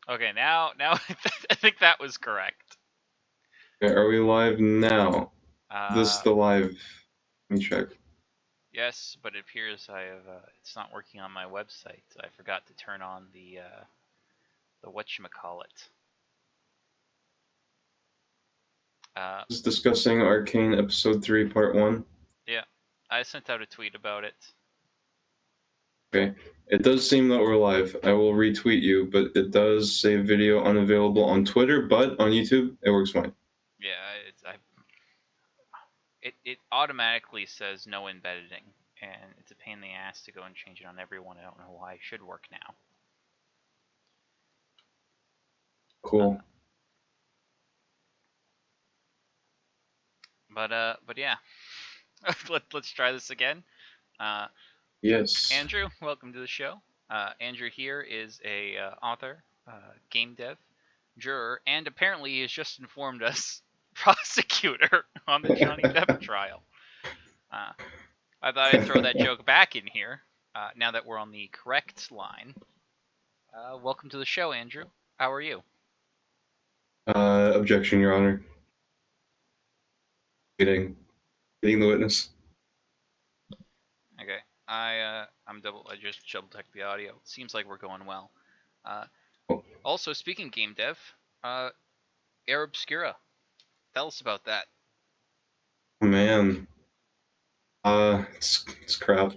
Okay, now I think that was correct. Okay, are we live now? This Uh, the live. Let me check. yes, but it appears I have. It's not working on my website. I forgot to turn on the whatchamacallit. This is discussing Arcane Episode 3, Part 1. Yeah, I sent out a tweet about it. Okay. It does seem that we're live. I will retweet you, but it does say video unavailable on Twitter, but on YouTube, it works fine. Yeah, it automatically says no embedding, and it's a pain in the ass to go and change it on everyone. I don't know why. It should work now. Cool. But yeah, let's try this again. Uh, Yes. Andrew, welcome to the show. Andrew here is a author, game dev, juror, and apparently he has just informed us prosecutor on the Johnny Depp trial. Uh, I thought I'd throw that joke back in here. Now that we're on the correct line, welcome to the show, Andrew. How are you? Objection, Your Honor. Getting the witness. Okay, I just double checked the audio. It seems like we're going well. Uh, Oh, also, speaking game dev, Air Obscura. Tell us about that. man. It's crap.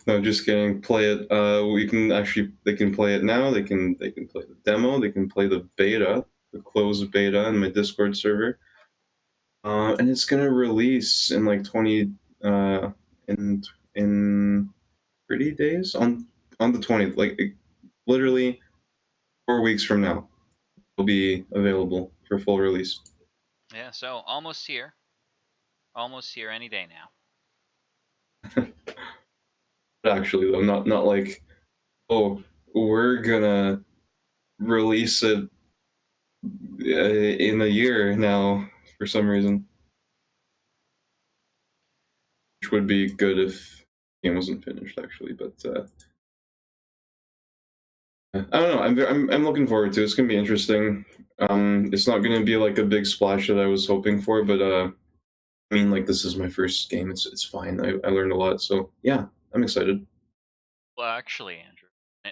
No, just kidding. Play it. They can play it now. They can play the demo. They can play the beta, the closed beta in my Discord server. And it's gonna release in like 20 uh in in 30 days on the 20th, literally 4 weeks from now. Will be available for full release. Yeah, so almost here. Almost here any day now. Actually, though, not like, oh, we're gonna release it in a year now for some reason, which would be good if the game wasn't finished actually. But I don't know. I'm looking forward to it. It's gonna be interesting. It's not gonna be like a big splash that I was hoping for, but I mean, like, this is my first game. It's fine. I learned a lot, so yeah, I'm excited. Well, actually, Andrew,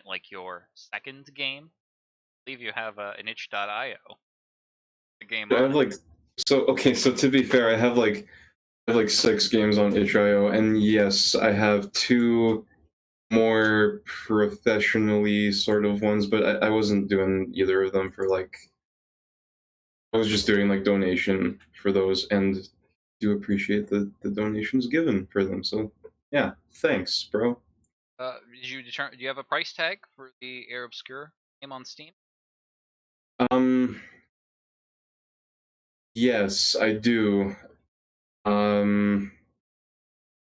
like your second game, I believe you have an itch.io, the game I on have it. like so okay. So to be fair, I have like 6 games on itch.io, and yes, I have two more professionally sort of ones, but I wasn't doing either of them for like, I was just doing like donation for those, and do appreciate the donations given for them. So yeah, thanks, bro. Do you have a price tag for the Air Obscure game on Steam? Um, yes, I do. I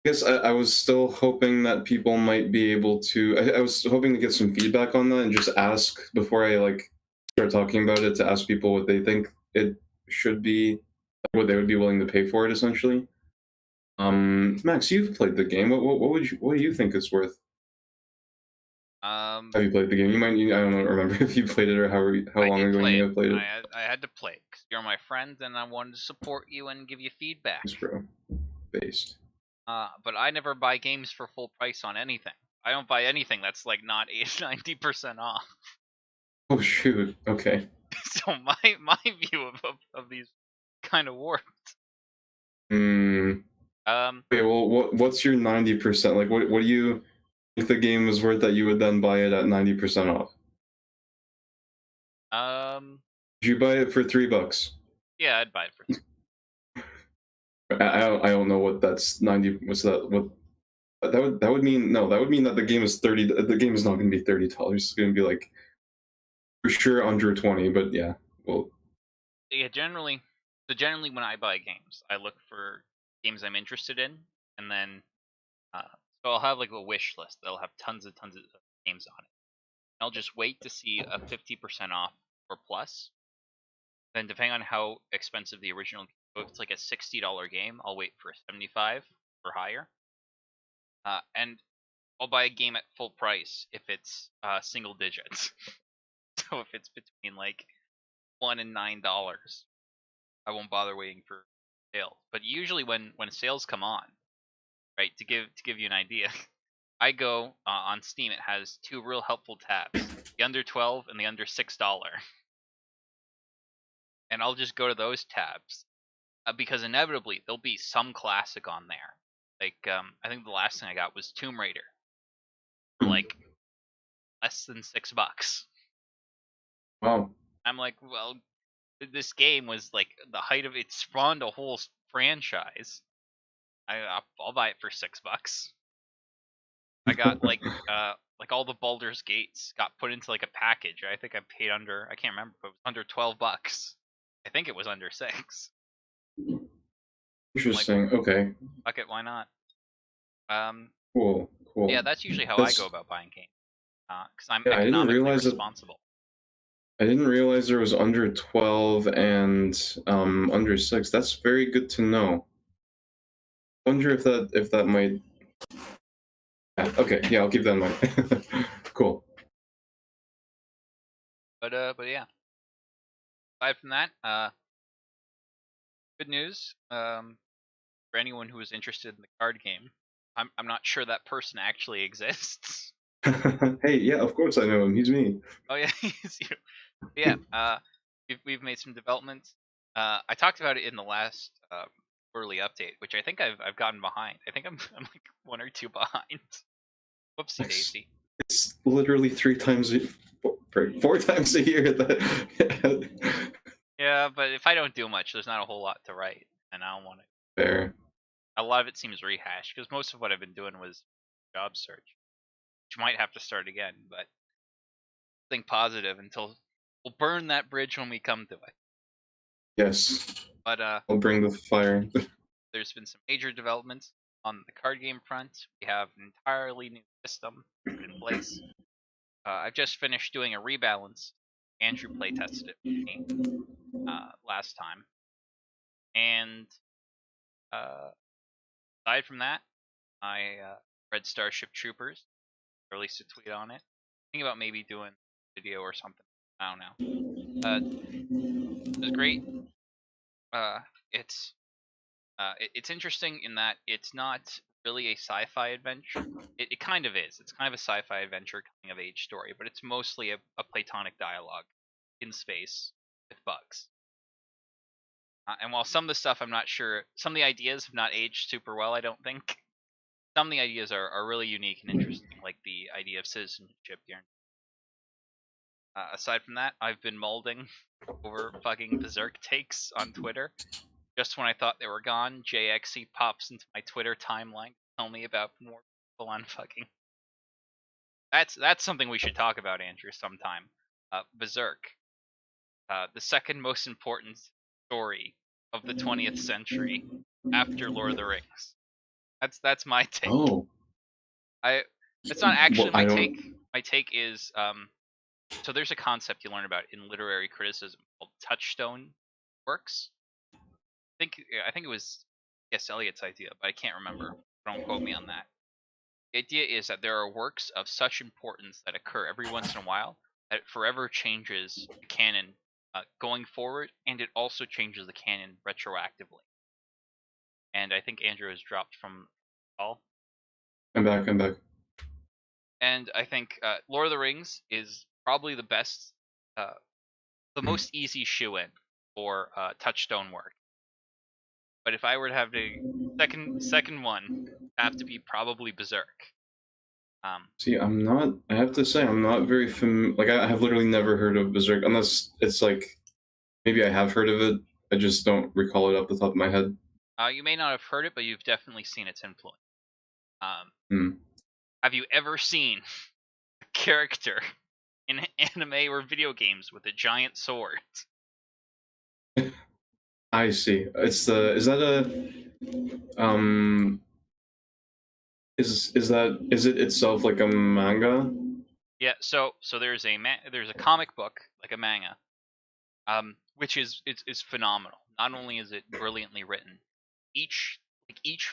guess I was still hoping that people might be able to. I was hoping to get some feedback on that and just ask before I like start talking about it, to ask people what they think it should be, what they would be willing to pay for it, essentially. Max, you've played the game. What do you think it's worth? Um, Have you played the game? I don't remember if you played it or how I long did ago you play may it. have played it. I had to play it because you're my friend and I wanted to support you and give you feedback. Yes, bro. Based. But I never buy games for full price on anything. I don't buy anything that's like not 90% off. Oh shoot. Okay. So my view of these kind of warped. Hmm. Um, Okay. Well, what's your 90%? Like, what do you think the game is worth that you would then buy it at 90% off? um, Did you buy it for $3? yeah, I'd buy it for 3. I don't know what that's 90. What's that? What that would mean? No, that would mean that the game is 30. The game is not going to be $30. It's going to be like for sure under 20. But yeah, well, Yeah, generally when I buy games, I look for games I'm interested in, and then uh, so I'll have like a wish list that'll have tons of games on it. I'll just wait to see a 50% off or plus. Then depending on how expensive the original, if it's like a $60 game, I'll wait for a 75 or higher. And I'll buy a game at full price if it's single digits. So if it's between like $1 and $9, I won't bother waiting for sale. But usually when sales come on, right, to give you an idea, I go on Steam. It has two real helpful tabs: the under 12 and the under $6, and I'll just go to those tabs because inevitably there'll be some classic on there. Like I think the last thing I got was Tomb Raider for like less than $6. Wow. I'm like, well, this game was like the height of it spawned a whole franchise. I'll buy it for $6. I got like all the Baldur's Gates got put into like a package. I think I paid I can't remember, but it was under $12. I think it was under 6. Like, Interesting. Okay. fuck it, why not? Um, Cool. Cool. yeah, that's usually how I That's go about buying games. Because I'm yeah. economically responsible. I didn't realize there was under 12 and under 6. That's very good to know. Wonder if that might. Yeah, okay. Yeah, I'll keep that in mind. Cool. But yeah. Aside from that, good news. For anyone who is interested in the card game, I'm not sure that person actually exists. Hey, yeah, of course I know him. He's me. Oh yeah, it's you. Yeah, we've made some developments. I talked about it in the last quarterly update, which I think I've gotten behind. I think I'm like 1 or 2 behind. Whoopsie daisy. It's literally 4 times a year that. Yeah, but if I don't do much, there's not a whole lot to write, and I don't want to. Fair. A lot of it seems rehashed because most of what I've been doing was job search, which might have to start again. But think positive until we'll burn that bridge when we come to it. Yes. But I'll bring the fire. there's been some major developments on the card game front. We have an entirely new system in place. I've just finished doing a rebalance. Andrew playtested it with me last time, and aside from that, I read Starship Troopers. Released a tweet on it. Thinking about maybe doing a video or something. I don't know. It was great. It's interesting in that it's not really a sci-fi adventure. It kind of is. It's kind of a sci-fi adventure coming of age story, but it's mostly a platonic dialogue in space with bugs. And while some of the stuff I'm not sure, some of the ideas have not aged super well, I don't think. Some of the ideas are really unique and interesting, like the idea of citizenship here. Aside from that, I've been molding over fucking Berserk takes on Twitter. Just when I thought they were gone, JXC pops into my Twitter timeline to tell me about more people on fucking. That's something we should talk about, Andrew, sometime. Berserk, the second most important story of the 20th century after Lord of the Rings. That's my take. Oh. It's not actually Well, my take. My take is so there's a concept you learn about in literary criticism called touchstone works. I think it was S. Eliot's idea, but I can't remember. Don't quote me on that. The idea is that there are works of such importance that occur every once in a while that it forever changes the canon going forward, and it also changes the canon retroactively. And I think Andrew has dropped from all. I'm back. I'm back. And I think Lord of the Rings is probably the best, the most easy shoe-in for touchstone work. But if I were to have a second one, it'd have to be probably Berserk. See, I'm not. I have to say, I'm not very Like, I have literally never heard of Berserk, unless it's like maybe I have heard of it. I just don't recall it off the top of my head. You may not have heard it, but you've definitely seen its influence. Hmm. Have you ever seen a character in anime or video games with a giant sword? I see. It's the. Is that a? Is it itself like a manga? Yeah. So there's a comic book like a manga, which is phenomenal. Not only is it brilliantly written, each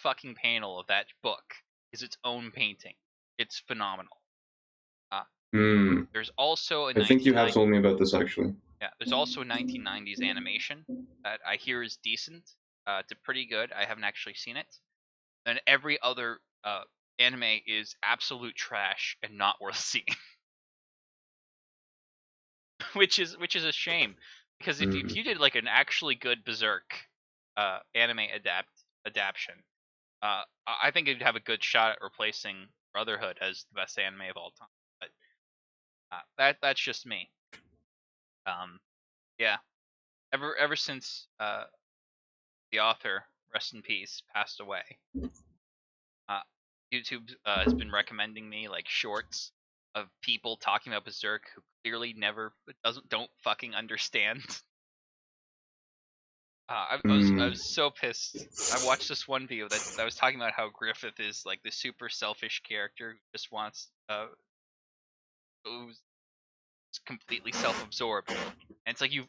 fucking panel of that book is its own painting. It's phenomenal. Hmm. There's also a I think you have 1990 told me about this actually. yeah, there's also a 1990s animation that I hear is decent. It's pretty good. I haven't actually seen it. And every other anime is absolute trash and not worth seeing, which is a shame because if Hmm. you did like an actually good Berserk anime adaptation, I think it'd have a good shot at replacing Brotherhood as the best anime of all time. But that's just me. Yeah, ever since the author, rest in peace, passed away, uh, YouTube has been recommending me like shorts of people talking about Berserk who clearly never don't fucking understand. I was so pissed. I watched this one video that was talking about how Griffith is like the super selfish character who just wants who's completely self-absorbed. And it's like you've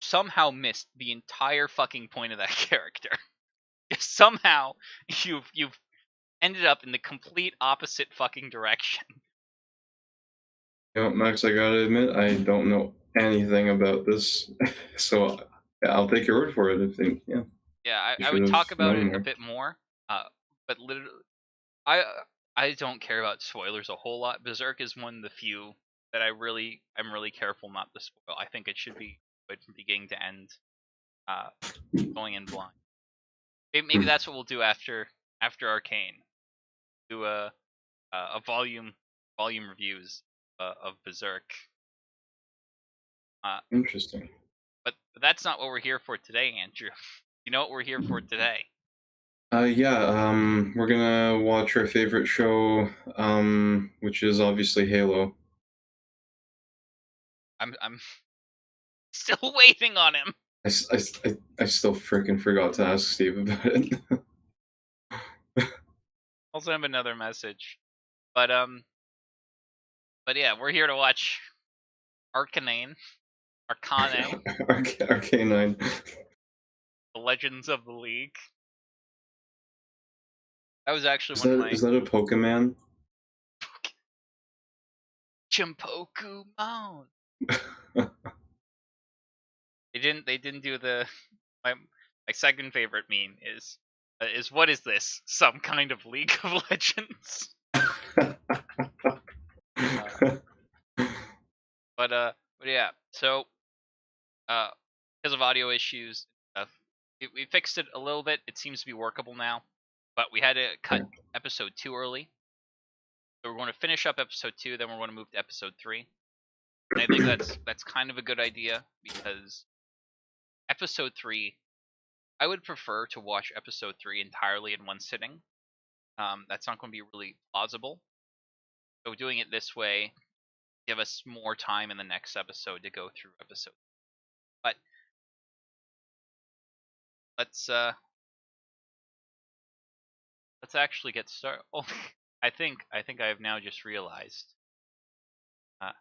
somehow missed the entire fucking point of that character. Somehow you've ended up in the complete opposite fucking direction. You know, Max, I gotta admit, I don't know anything about this, so I'll take your word for it. I think, yeah, Yeah, you I should would have talk about known it a more. bit more, but literally, I I don't care about spoilers a whole lot. Berserk is one of the few that I'm really careful not to spoil. I think it should be good from beginning to end, uh, going in blind. Maybe Hmm. that's what we'll do after Arcane. Do a volume reviews of Berserk. Uh, Interesting. but that's not what we're here for today, Andrew. You know what we're here for today? Yeah, we're gonna watch our favorite show, which is obviously Halo. I'm still waiting on him. I still freaking forgot to ask Steve about it. I'll send him another message. But but yeah, we're here to watch Arcane, Arcane, Arcanine. The Legends of the League. That was actually Is one of that my is that a Pokemon? Chimpoku Mound. They didn't do the my second favorite meme is what is this? Some kind of League of Legends? Uh, but yeah, so uh because of audio issues and stuff, we fixed it a little bit. It seems to be workable now, but we had to cut episode 2 early. So we're going to finish up episode 2, then we're going to move to episode 3. And I think that's kind of a good idea because episode 3, I would prefer to watch episode 3 entirely in one sitting. That's not going to be really plausible. So doing it this way give us more time in the next episode to go through episode. But let's let's actually get started. Oh, I think I have now just realized, uh,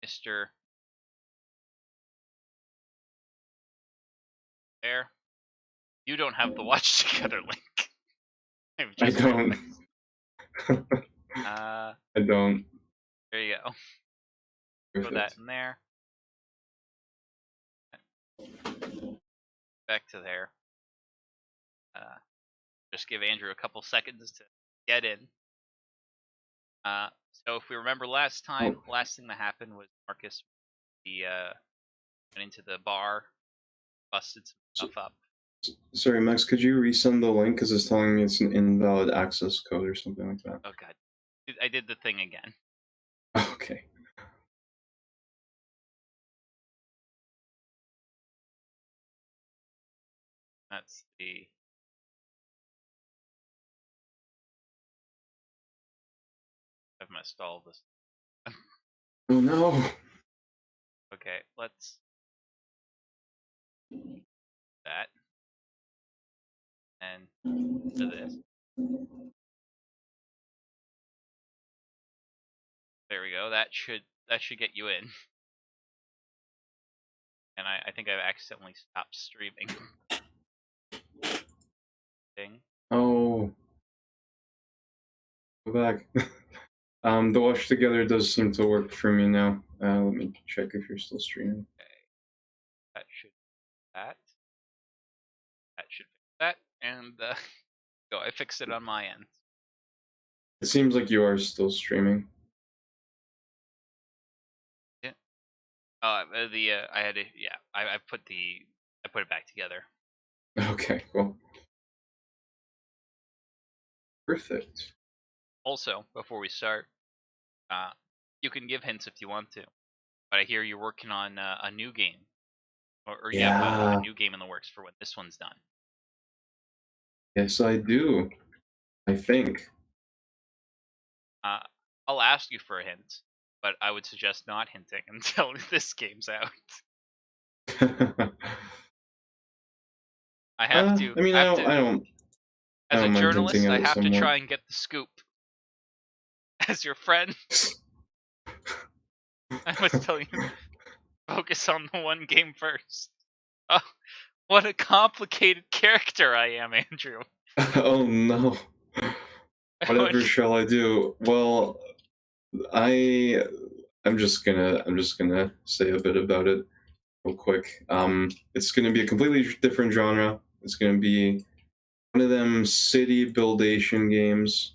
Mister There, you don't have the watch together link. I've I just don't. realized. Uh, I don't. there you go. Throw that Perfect. in there. Back to there. Uh, just give Andrew a couple seconds to get in. Uh, so if we remember last time, Oh, last thing that happened was Marcus went into the bar, busted some stuff up. sorry, Max. Could you resend the link because it's telling me it's an invalid access code or something like that? Oh god, I did the thing again. Okay. That's the I've messed all this. Oh no. Okay, let's that and to this. There we go. That should get you in. And I think I've accidentally stopped streaming. Thing. Oh, go back. The watch together does seem to work for me now. Let me check if you're still streaming. Okay, that should that. That should fix that, and go. I fixed it on my end. It seems like you are still streaming. Yeah. I had to. Yeah. I put it back together. Okay, cool. Perfect. Also, before we start, you can give hints if you want to, but I hear you're working on a new game, or you have a new game in the works for when this one's done. Yes, I do. I think. I'll ask you for a hint, but I would suggest not hinting until this game's out. I have to. I mean, I don't. As a mind journalist, hinting at I it have to somewhat. try and get the scoop. As your friend, I must tell you, focus on the one game first. Oh, what a complicated character I am, Andrew. Oh no. Whatever shall I do? Well, I'm just gonna say a bit about it real quick. It's gonna be a completely different genre. It's gonna be one of them city buildation games.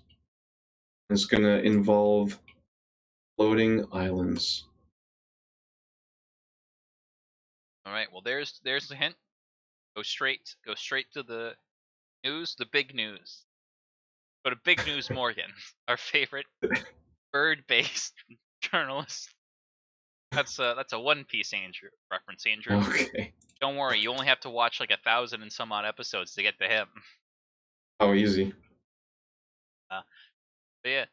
It's gonna involve floating islands. All right, well there's the hint. Go straight to the news, the big news. Go to Big News Morgan, our favorite bird-based journalist. That's a One Piece Andrew reference, Andrew. Okay. Don't worry, you only have to watch like 1,000 and some odd episodes to get to him. How easy. But yeah.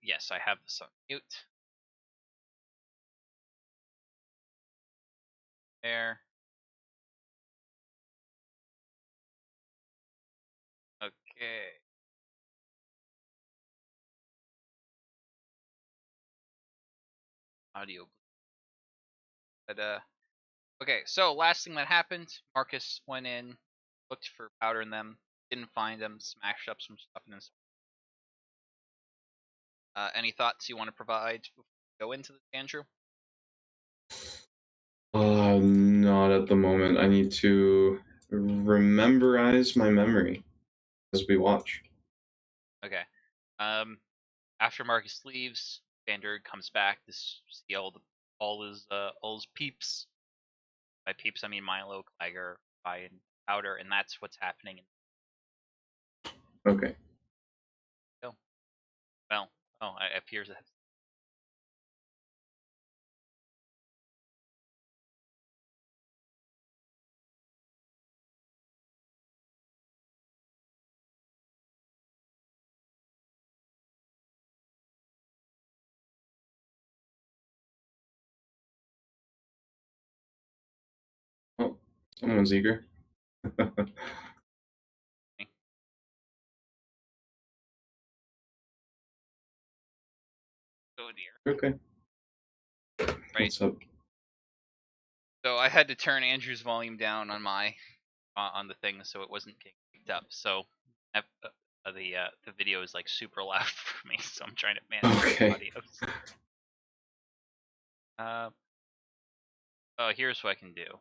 Yes, I have this on mute. There. Okay. Audio. But okay, so last thing that happened, Marcus went in, looked for powder in them, didn't find them, smashed up some stuff in his. Any thoughts you want to provide before we go into this, Andrew? Not at the moment. I need to rememberize my memory as we watch. Okay. After Marcus leaves, Vander comes back to see all his peeps. By peeps, I mean Milo, Clagger, and Powder, and that's what's happening. Okay. Well, it appears that. Oh, someone's eager. Oh dear. Okay. Right. What's up? So I had to turn Andrew's volume down on my on the thing so it wasn't getting picked up. So the video is like super loud for me, so I'm trying to manage the audio. Oh, here's what I can do.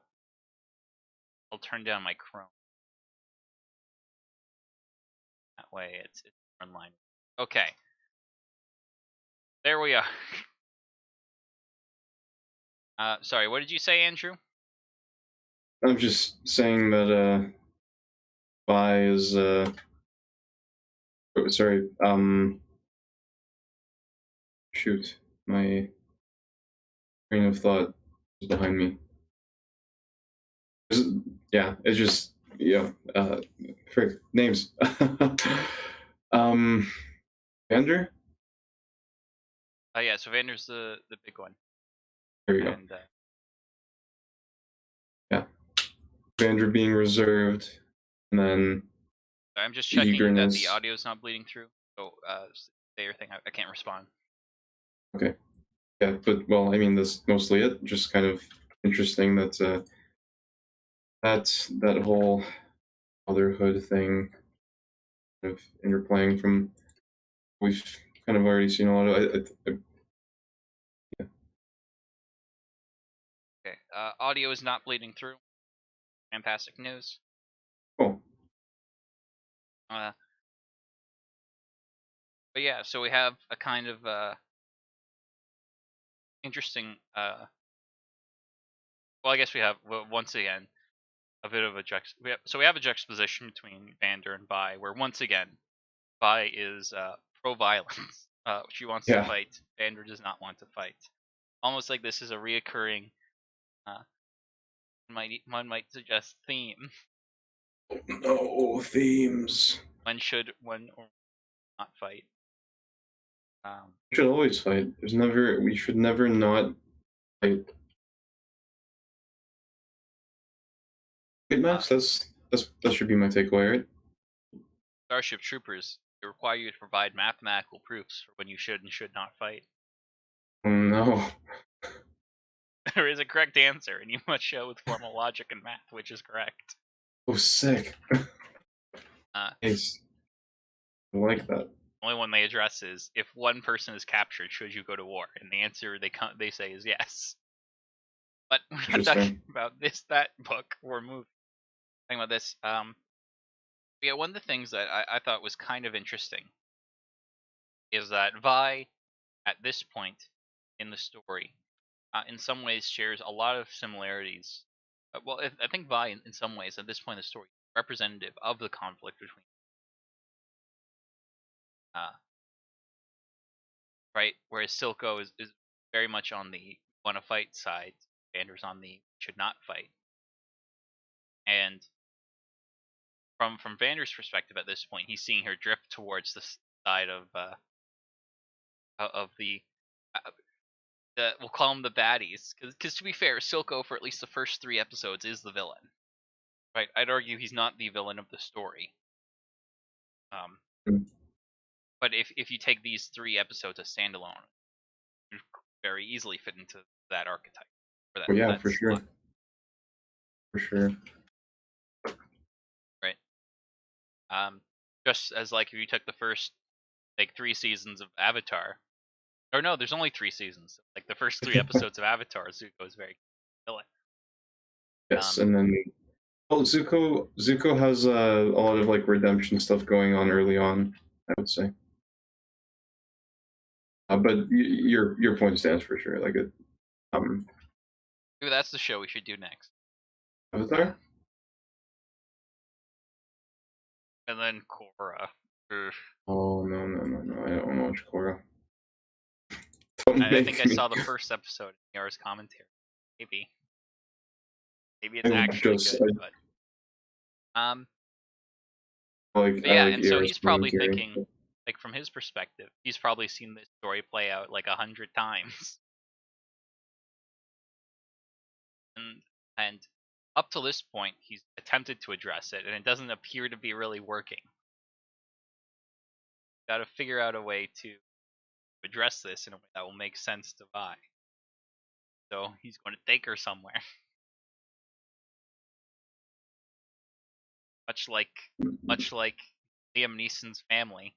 I'll turn down my Chrome. That way it's in line. Okay. There we are. Sorry, what did you say, Andrew? I'm just saying that Vi is sorry, shoot, my train of thought is behind me. Yeah, it's just frick, names. Vander? Yeah, so Vander's the big one. There you go. Yeah. Vander being reserved, and then I'm just checking eagerness. that the audio's not bleeding through. So say your thing. I can't respond. Okay. Yeah, but well, I mean that's mostly it. Just kind of interesting that that whole motherhood thing kind of interplaying from we've kind of already seen a lot of. Yeah. Okay. Audio is not bleeding through. Fantastic news. Cool. But yeah, so we have a kind of interesting. Well, I guess we have once again a bit of a so we have a juxtaposition between Vander and Vi, where once again Vi is pro-violence. She wants to Yeah. fight. Vander does not want to fight. Almost like this is a reoccurring, uh, one might suggest theme. No themes. When should one or not fight? We should always fight. We should never not fight. Wait, Max, that should be my takeaway, right? Starship Troopers, they require you to provide mathematical proofs for when you should and should not fight. Oh no. There is a correct answer, and you must show with formal logic and math which is correct. Oh, sick. Nice. I like that. The only one they address is if one person is captured, should you go to war? And the answer they say is yes. But we're not talking about that book or movie. Talking about this. Yeah, one of the things that I thought was kind of interesting is that Vi, at this point in the story, in some ways shares a lot of similarities. Well, I think Vi, in some ways, at this point in the story, is representative of the conflict between. Right, whereas Silco is very much on the want to fight side, Vander's on the should not fight. And from Vander's perspective at this point, he's seeing her drift towards the side of the we'll call them the baddies, because to be fair, Silco for at least the first 3 episodes is the villain. Right, I'd argue he's not the villain of the story. But if you take these 3 episodes as standalone, you very easily fit into that archetype. Or that for sure. For sure. Right. Just as like if you took the first 3 seasons of Avatar, or no, there's only 3 seasons. Like the first 3 episodes of Avatar, Zuko is very villain. Yes, and then Zuko has a lot of like redemption stuff going on early on, I would say. But your point stands for sure. Like it. Maybe that's the show we should do next. Avatar. And then Korra. Oh no! I don't watch Korra. I think I saw the first episode in Yara's commentary. Maybe it's actually good, but But yeah, and so he's probably thinking, like from his perspective, he's probably seen this story play out like 100 times. And up to this point, he's attempted to address it, and it doesn't appear to be really working. Got to figure out a way to address this in a way that will make sense to Vi. So he's going to take her somewhere. Much like Liam Neeson's family,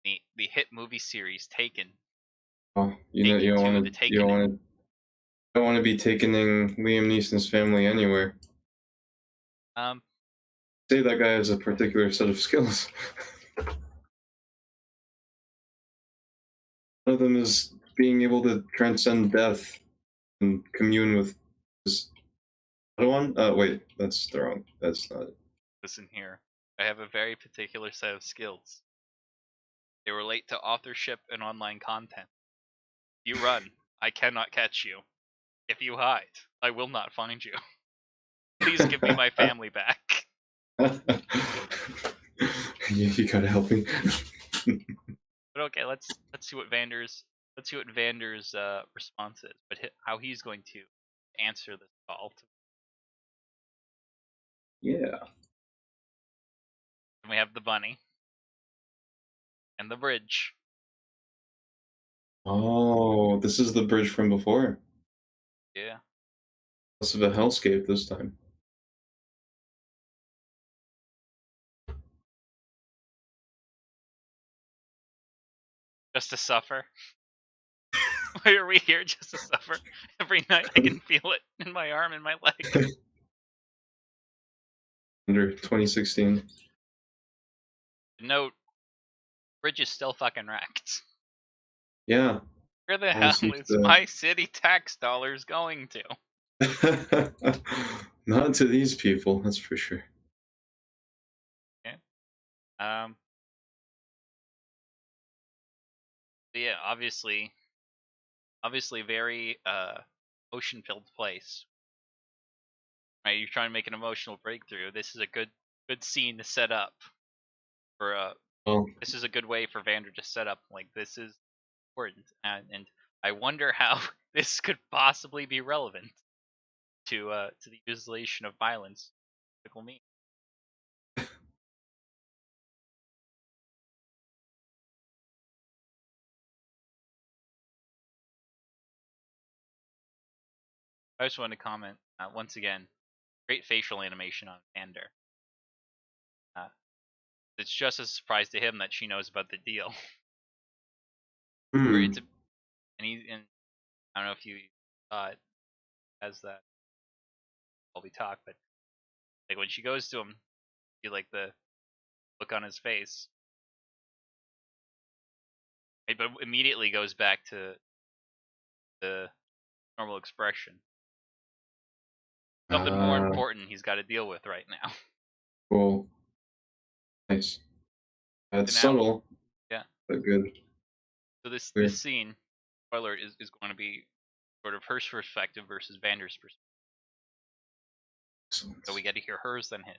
the hit movie series Taken. Oh, you don't want to be taking Liam Neeson's family anywhere. Say that guy has a particular set of skills. One of them is being able to transcend death and commune with his other one. Wait, that's wrong. That's not it. Listen here, I have a very particular set of skills. They relate to authorship and online content. If you run, I cannot catch you. If you hide, I will not find you. Please give me my family back. You gotta help me. But okay, let's see what Vander's response is, but how he's going to answer this call. Yeah. And we have the bunny and the bridge. Oh, this is the bridge from before. Yeah. Less of a hellscape this time. Just to suffer. Why are we here just to suffer? Every night I can feel it in my arm and my leg. Under 2016. Note, Bridge is still fucking wrecked. Yeah. Where the hell Honestly, is my city tax dollars going to? not to these people, that's for sure. Yeah. Yeah, obviously very ocean-filled place. Right, you're trying to make an emotional breakthrough. This is a good scene to set up for Well, this is a good way for Vander to set up like this is important, and I wonder how this could possibly be relevant to the utilization of violence. Mean. I just wanted to comment once again. Great facial animation on Vander. It's just as a surprise to him that she knows about the deal. Or hmm. and I don't know if you it as that while we talk, but like when she goes to him, you like the look on his face. It but immediately goes back to the normal expression. Something more important he's got to deal with right now. Cool. Nice. That's So now, subtle, yeah. but good. So this Clear. scene, spoiler, is going to be sort of her perspective versus Vander's perspective. Excellent. So we get to hear hers than his.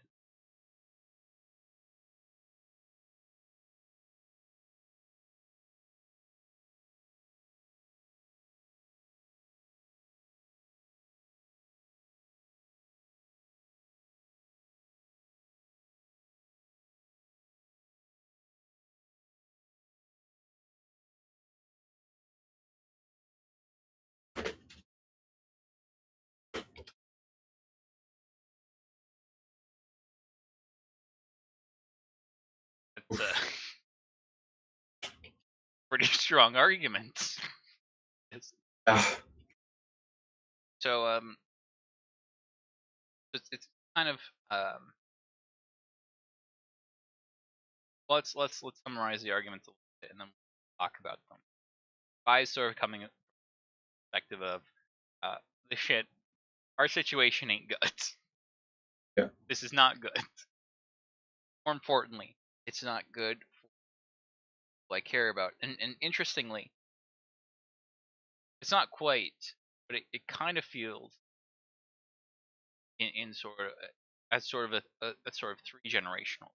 It's a pretty strong argument. Ah, So it's kind of let's summarize the arguments a little bit and then we'll talk about them. By sort of coming from the perspective of the shit, our situation ain't good. yeah. This is not good. More importantly, it's not good for what I care about. And interestingly, it's not quite, but it kind of feels in sort of as sort of a sort of 3 generational.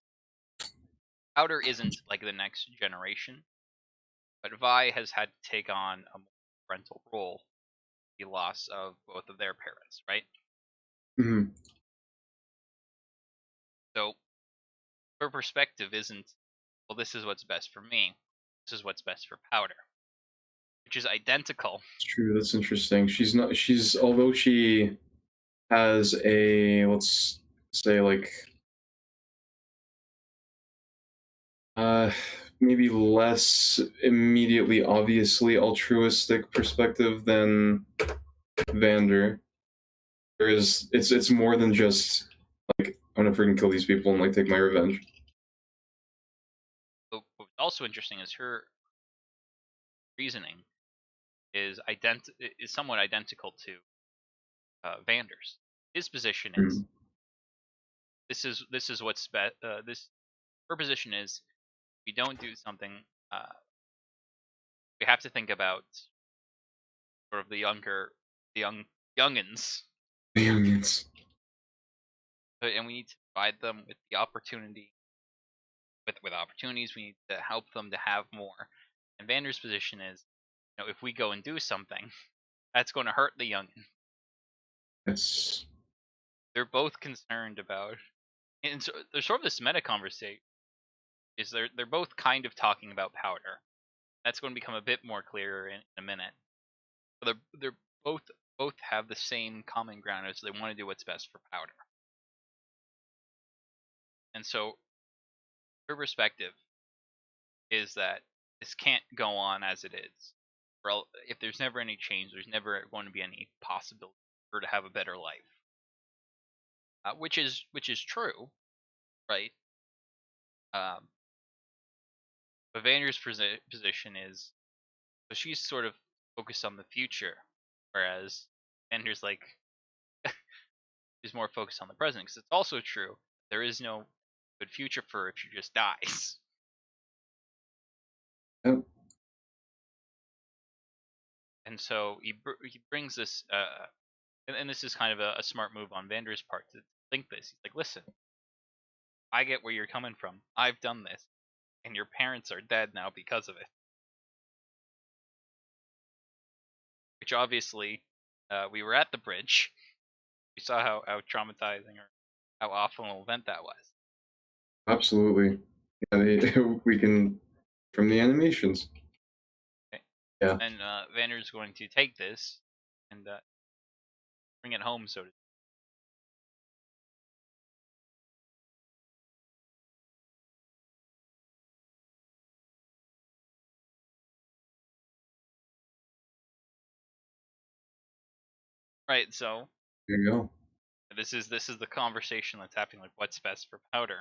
Outer isn't like the next generation, but Vi has had to take on a more parental role, the loss of both of their parents, right? Hmm. So her perspective isn't, well, this is what's best for me. This is what's best for Powder, which is identical. It's true. That's interesting. She's not. She's although she has a, let's say, like uh maybe less immediately obviously altruistic perspective than Vander. There is, it's more than just like I'm gonna freaking kill these people and like take my revenge. But what's also interesting is her reasoning is somewhat identical to Vander's. His position is Hmm. this is what's this her position is if we don't do something, uh, we have to think about sort of the youngins, The youngins. and we need to provide them with the opportunity, with opportunities. We need to help them to have more. And Vander's position is, if we go and do something, that's going to hurt the youngin. Yes. They're both concerned about, and so there's sort of this meta conversation. Is they're both kind of talking about Powder. That's going to become a bit more clearer in a minute. But they're both have the same common ground as they want to do what's best for Powder. And so her perspective is that this can't go on as it is. If there's never any change, there's never going to be any possibility for her to have a better life. Which is true, right? Um, but Vander's position is, so she's sort of focused on the future, whereas Vander's like is more focused on the present. Because it's also true, there is no good future for her if she just dies. Yep. And so he brings this, and this is kind of a smart move on Vander's part to think this. He's like, listen, I get where you're coming from. I've done this, and your parents are dead now because of it. Which obviously, we were at the bridge. We saw how traumatizing or how awful an event that was. Absolutely. Yeah, we can from the animations. Okay. Yeah. And Vander's going to take this and bring it home, so to. Right. So There you go. this is the conversation that's happening. Like, what's best for Powder?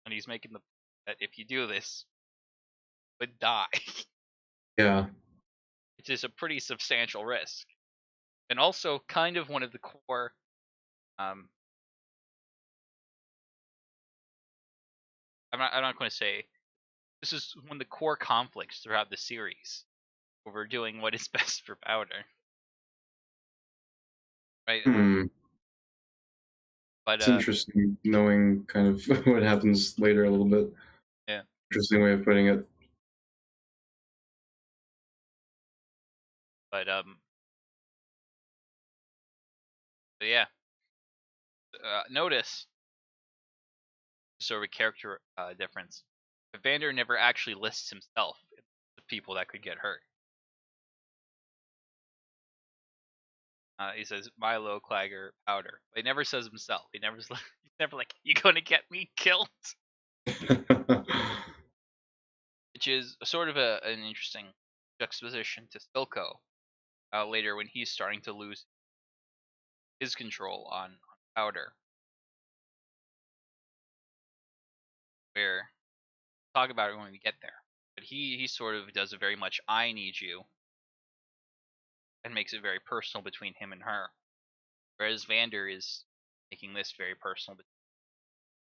And he's making the that if you do this, you would die, Yeah. which is a pretty substantial risk, and also kind of one of the core. Um, I'm not going to say this is one of the core conflicts throughout the series over doing what is best for Powder, right? Hmm. But It's interesting knowing kind of what happens later a little bit. yeah, Interesting way of putting it. but but yeah, notice sort of a character difference. Vander never actually lists himself in the people that could get hurt. He says Milo, Clagger, Powder. But he never says himself. He's never like, "You gonna get me killed?" Which is sort of an interesting juxtaposition to Silco later when he's starting to lose his control on Powder. Where talk about it when we get there, but he sort of does a very much "I need you" and makes it very personal between him and her. Whereas Vander is making this very personal between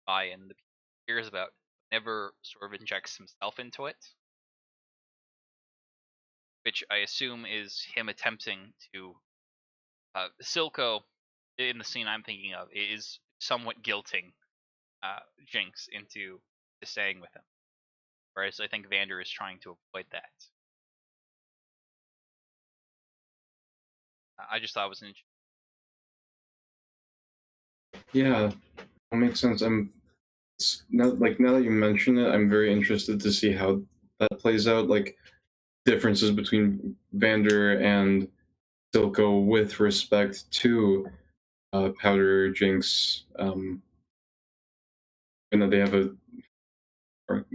Vi and the people he cares about, never sort of injects himself into it, which I assume is him attempting to. Silco, in the scene I'm thinking of, is somewhat guilting Jinx into staying with him, whereas I think Vander is trying to avoid that. I just thought it was an interesting. Yeah, that makes sense. Now that you mention it, I'm very interested to see how that plays out. Like differences between Vander and Silco with respect to Powder Jinx, and that they have a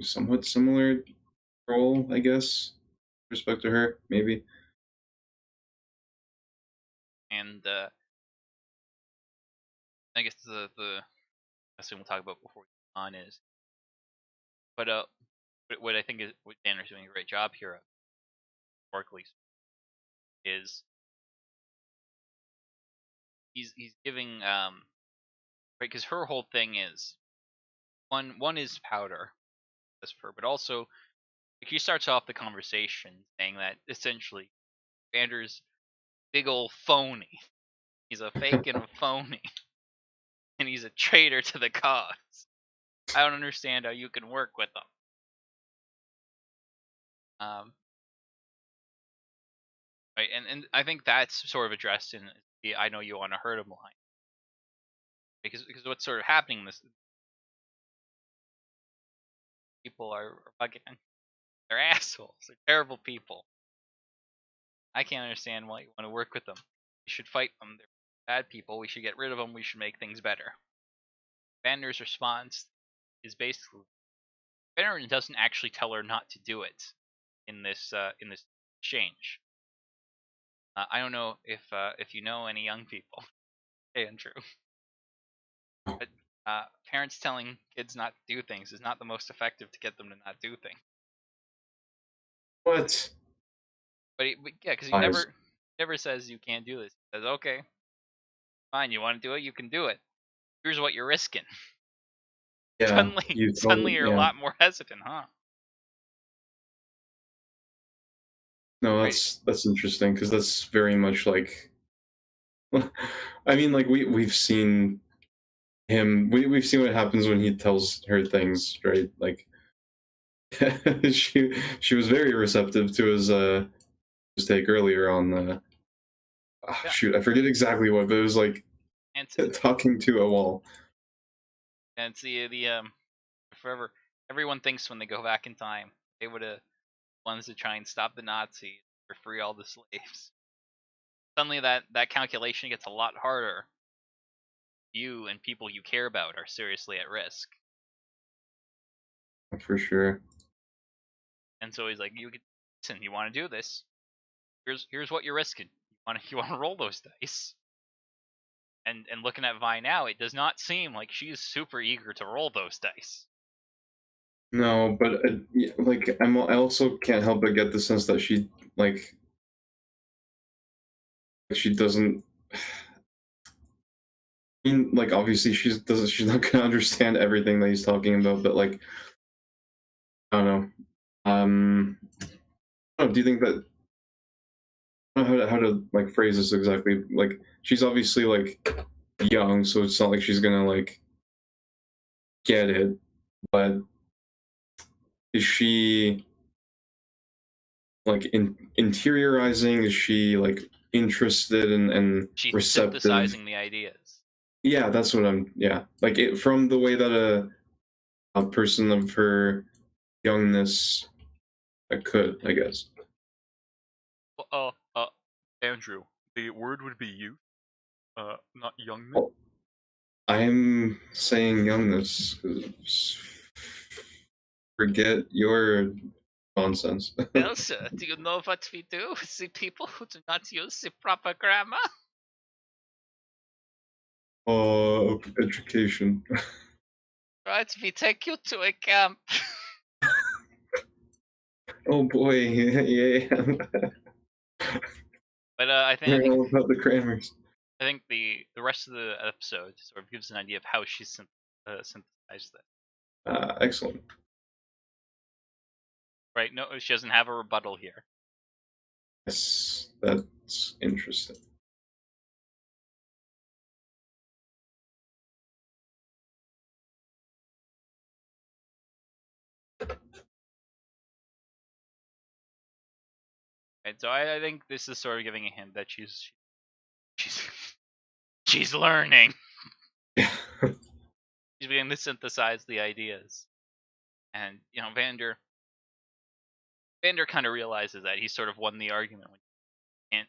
somewhat similar role, I guess, with respect to her, maybe. And I guess the last thing we'll talk about before we move on is, but what I think is what Vander's doing a great job here of, historically, is he's giving right, because her whole thing is one is Powder, as per, but also like, he starts off the conversation saying that essentially Vander's big old phony. He's a fake and a phony, and he's a traitor to the cause. I don't understand how you can work with him. Right, and I think that's sort of addressed in the "I know you want to hurt him" line, because what's sort of happening in this, people are fucking, they're assholes, they're terrible people. I can't understand why you want to work with them. You should fight them. They're bad people. We should get rid of them. We should make things better. Vander's response is basically Banner doesn't actually tell her not to do it. in this exchange. I don't know if you know any young people, hey Andrew, but parents telling kids not to do things is not the most effective to get them to not do things. What? But yeah, because he Eyes. never says you can't do this. He says, okay, fine, you want to do it, you can do it. Here's what you're risking. Yeah, you Suddenly told. you're a Yeah. lot more hesitant, huh? No, Right? that's interesting because that's very much like. I mean, like we've seen him. We've seen what happens when he tells her things, right? Like she was very receptive to his take earlier on the. Yeah. Shoot, I forget exactly what, but it was like And talking to a wall. it's the forever. Everyone thinks when they go back in time, they would have ones to try and stop the Nazis or free all the slaves. Suddenly that calculation gets a lot harder. You and people you care about are seriously at risk. For sure. And so he's like, you could listen, you want to do this. Here's what you're risking. You want to roll those dice. And looking at Vi now, it does not seem like she's super eager to roll those dice. No, but yeah, like I also can't help but get the sense that like she doesn't. I mean, like obviously she's not gonna understand everything that he's talking about, but like I don't know. Do you think that I don't know how to like phrase this exactly? Like she's obviously like young, so it's not like she's gonna like get it. But is she like interiorizing? Is she like interested and She's receptive? synthesizing the ideas. Yeah, that's what I'm. Yeah, like it from the way that a person of her youngness could, I guess. Andrew, the word would be youth, not youngness. Oh, I'm saying youngness. 'Cause forget your nonsense. Elsa, do you know what we do with the people who do not use the proper grammar? Education. Right, we take you to a camp. Oh boy, yeah. But I Learn all about the grammars. think the rest of the episode sort of gives an idea of how she synthesized it. Excellent. Right? No, she doesn't have a rebuttal here. Yes, that's interesting. Right? So I think this is sort of giving a hint that she's she's learning. Yeah. She's beginning to synthesize the ideas, and Vander kind of realizes that he sort of won the argument when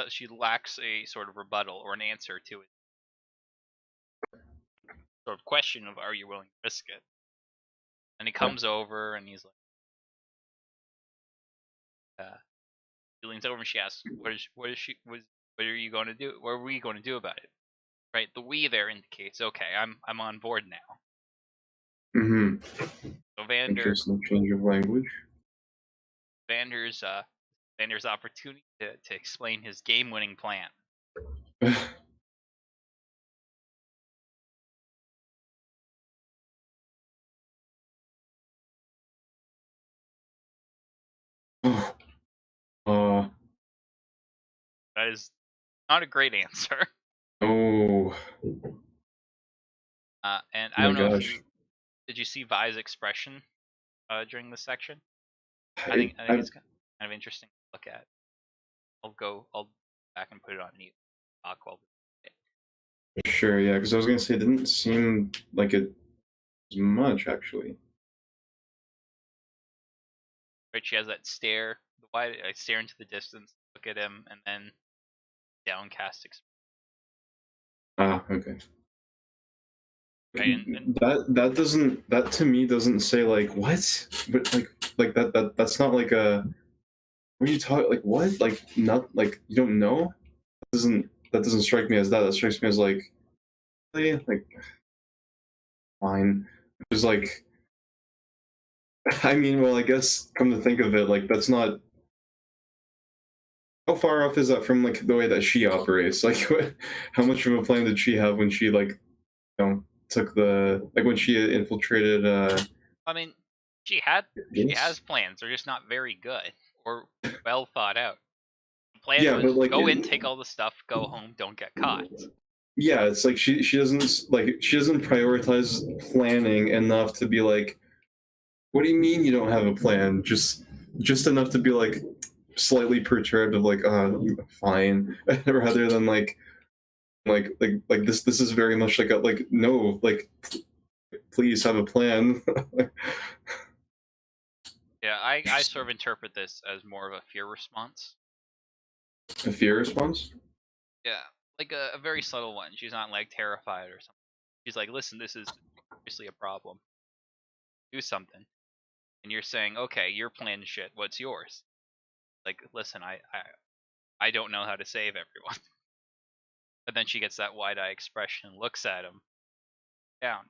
she lacks a sort of rebuttal or an answer to it. Sort of question of, are you willing to risk it? And he comes over and he's like, he leans over and she asks, what are you going to do? What are we going to do about it? Right? The we there indicates, okay, I'm on board now. Mm-hmm. So Interesting change of language. Vander's opportunity to explain his game-winning plan. That is not a great answer. Oh. And Oh I don't my know gosh. if did you see Vi's expression during this section? I I think it's kind of interesting to look at. I'll back and put it on mute. Talk while. Sure, yeah, because I was gonna say it didn't seem like it was much actually. Right, she has that stare, the wide stare into the distance, look at him, and then downcast expression. Ah, okay. Right, and that to me doesn't say like what, but like like that's not like a. What are you talking? Like what? Like not like you don't know? That doesn't strike me as that. That strikes me as like really? Like fine. It's like I mean, well, I guess come to think of it, like that's not how far off is that from like the way that she operates? Like, how much of a plan did she have when she like took the like when she infiltrated I mean, she Jinx? has plans. They're just not very good or well thought out. The plan Yeah, but was like go in, take all the stuff, go home, don't get caught. yeah, it's like she doesn't prioritize planning enough to be like, what do you mean you don't have a plan? Just enough to be like slightly perturbed of like, fine, rather than like this is very much like a like no like please have a plan. Yeah, I sort of interpret this as more of a fear response. A fear response. Yeah, like a very subtle one. She's not like terrified or something. She's like, listen, this is seriously a problem. Do something. And you're saying, okay, your plan is shit. What's yours? Like, listen, I don't know how to save everyone. But then she gets that wide-eye expression and looks at him down.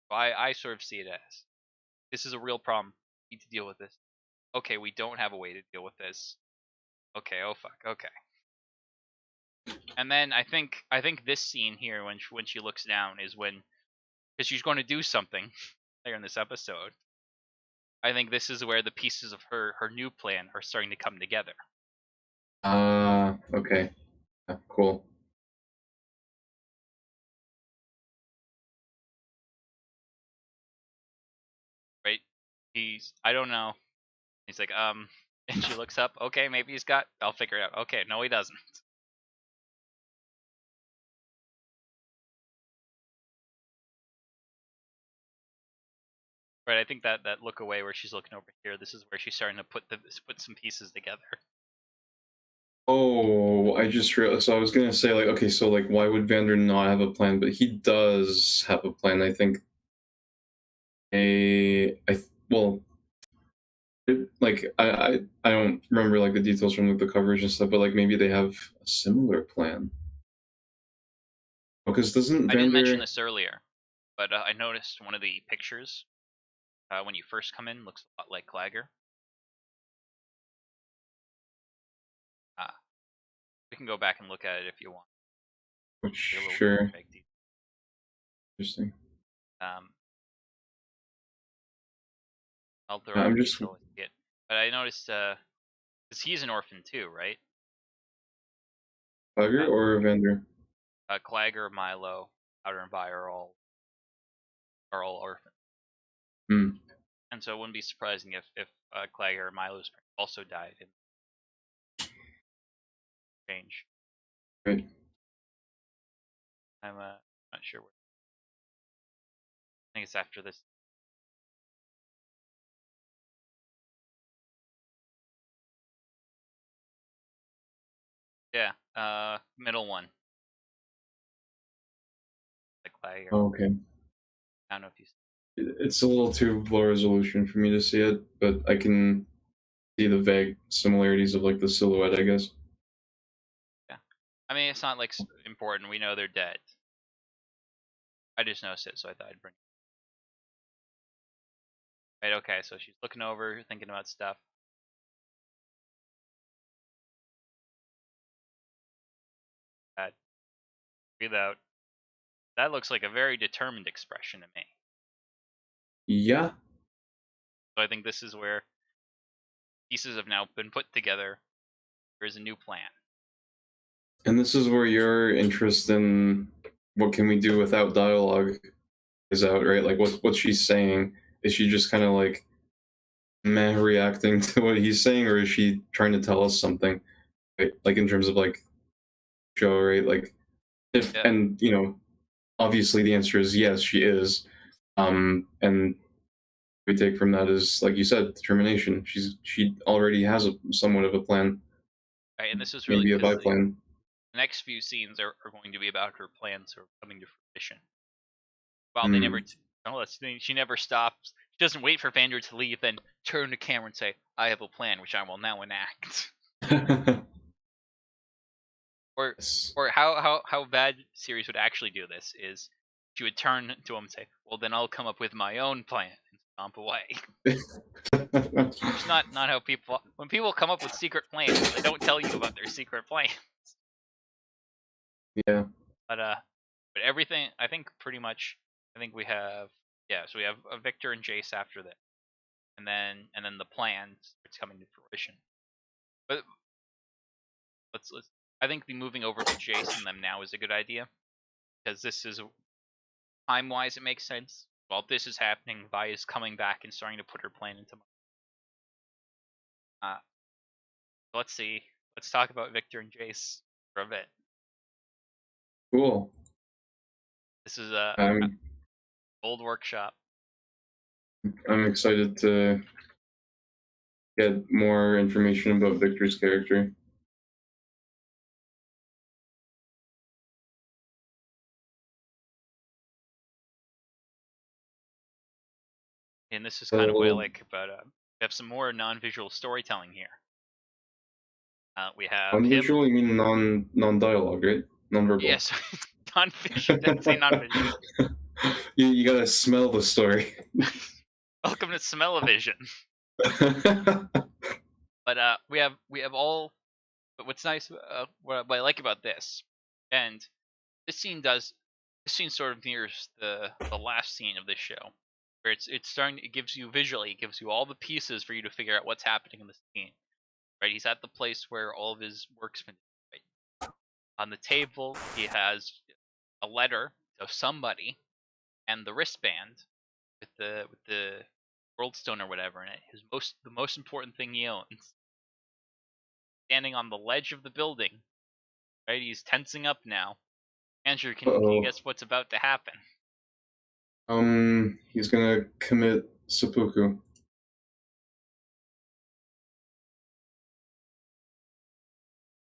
So I sort of see it as this is a real problem. We need to deal with this. Okay, we don't have a way to deal with this. Okay, oh fuck, okay. And then I think this scene here when she looks down is when because she's going to do something later in this episode. I think this is where the pieces of her new plan are starting to come together. Okay. Yeah, cool. Right? I don't know. He's like, and she looks up, okay, maybe I'll figure it out. Okay, no he doesn't. Right, I think that look away where she's looking over here, this is where she's starting to put some pieces together. Oh, I just realized. So I was gonna say like, okay, so like, why would Vander not have a plan? But he does have a plan. I think. Well, like I don't remember like the details from like the coverage and stuff, but like maybe they have a similar plan. Because doesn't I didn't mention Vander? this earlier, but I noticed one of the pictures when you first come in looks a lot like Clagger. Uh, we can go back and look at it if you want. Which Be a little sure, big deep. interesting. Um, I'll throw up I'm a just detail to get. But I noticed because he's an orphan too, right? Tiger Uh, or Vander. Clagger, Milo, Outer and Vi are all orphans, Hmm. and so it wouldn't be surprising if Clagger or Milo's parents also died in change. Right. I'm not sure where. I think it's after this. Yeah, middle one, the Clagger. Okay. I don't know if you. It's a little too low resolution for me to see it, but I can see the vague similarities of like the silhouette, I guess. Yeah, I mean it's not like important. We know they're dead. I just noticed it, so I thought I'd bring it. Right, okay, so she's looking over, thinking about stuff. That breathe out. That looks like a very determined expression to me. Yeah, So I think this is where pieces have now been put together. There is a new plan. and this is where your interest in what can we do without dialogue is out, right? Like what she's saying. Is she just kind of like meh reacting to what he's saying, or is she trying to tell us something? Right? Like in terms of like show, right? Like if Yeah, and obviously the answer is yes, she is. And we take from that is like you said, determination. She already has somewhat of a plan, right. And this is really maybe a because the biplan. next few scenes are going to be about her plans are coming to fruition. While they never, Hmm. she never stops. He doesn't wait for Vander to leave, then turn to camera and say, "I have a plan, which I will now enact." Or Yes. or how bad series would actually do this is she would turn to him and say, "Well, then I'll come up with my own plan and stomp away." It's not how people. When people come up with secret plans, they don't tell you about their secret plan. Yeah. But everything, I think pretty much. I think we have So we have a Victor and Jace after that, and then the plan starts coming to fruition. But let's. I think the moving over to Jace and them now is a good idea, because this is time wise it makes sense. While this is happening, Vi is coming back and starting to put her plan into. Uh, let's see. Let's talk about Victor and Jace for a bit. Cool. This is a I'm old workshop. I'm excited to get more information about Victor's character. And this is kind of what I So, like about we have some more non-visual storytelling here. We have him. non-visual, you mean non-dialogue, right? Non-verbal. Yes, non-visual. Didn't say non-visual. You gotta smell the story. Welcome to Smell-O-Vision. But we have all. But what's nice, what I like about this, and this scene sort of mirrors the last scene of this show, where it's starting. It gives you visually, it gives you all the pieces for you to figure out what's happening in the scene. Right, he's at the place where all of his work's been. Right? On the table, he has a letter of somebody and the wristband with the world stone or whatever in it. The most important thing he owns. Standing on the ledge of the building, right? He's tensing up now. Andrew, can you Uh-oh. guess what's about to happen? He's gonna commit seppuku.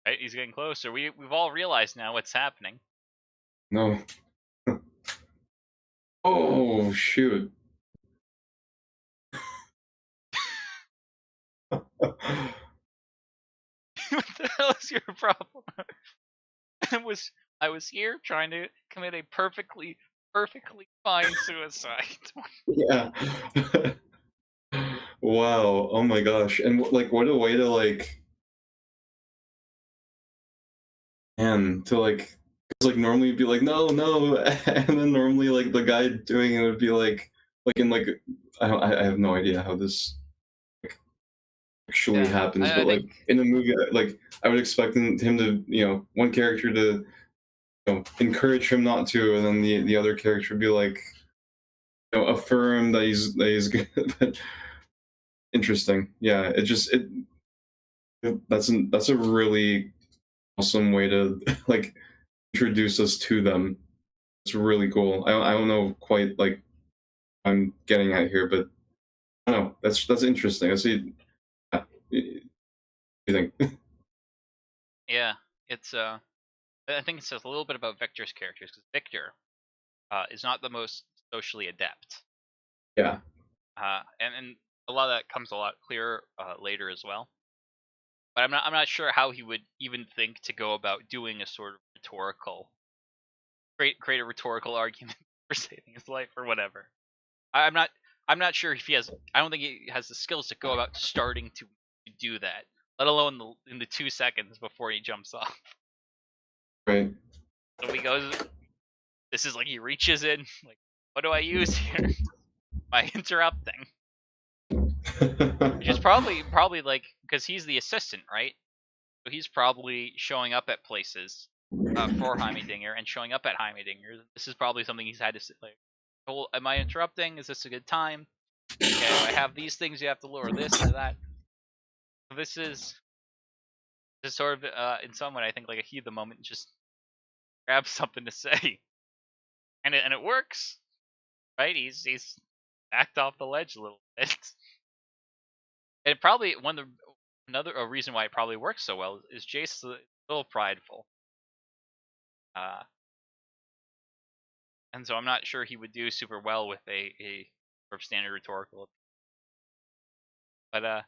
Right, he's getting closer. We've all realized now what's happening. No. Oh, shoot. What the hell is your problem? I was here trying to commit a perfectly fine suicide. Yeah. Wow. Oh my gosh. And like, what a way to to like, 'cause, like normally you'd be like, no, no, and then normally like the guy doing it would be like in like, I have no idea how this actually Yeah, happens, I but like think in the movie, like I would expect him to, one character to, encourage him not to, and then the other character would be like, affirm that he's good. But interesting. Yeah, that's a really awesome way to like introduce us to them. It's really cool. I don't know quite like I'm getting at here, but I don't know. That's interesting. I see. Yeah, you think? yeah, it's I think it says a little bit about Victor's characters, because Victor is not the most socially adept. Yeah. And a lot of that comes a lot clearer later as well. But I'm not sure how he would even think to go about doing a sort of create a rhetorical argument for saving his life or whatever. I'm not sure if he has. I don't think he has the skills to go about starting to do that, let alone in the 2 seconds before he jumps off. Right. So he goes. This is like he reaches in. Like, what do I use here? By interrupting. Which is probably like, because he's the assistant, right? So he's probably showing up at places for Heimerdinger and showing up at Heimerdinger. This is probably something he's had to say, like, "Oh, am I interrupting? Is this a good time? Okay, I have these things. You have to lower this or that." So this is sort of in some way I think like a heat of the moment, just grab something to say, and it works, right? He's backed off the ledge a little bit. And probably another reason why it probably works so well is Jace a little prideful, uh, and so I'm not sure he would do super well with a of standard rhetorical. But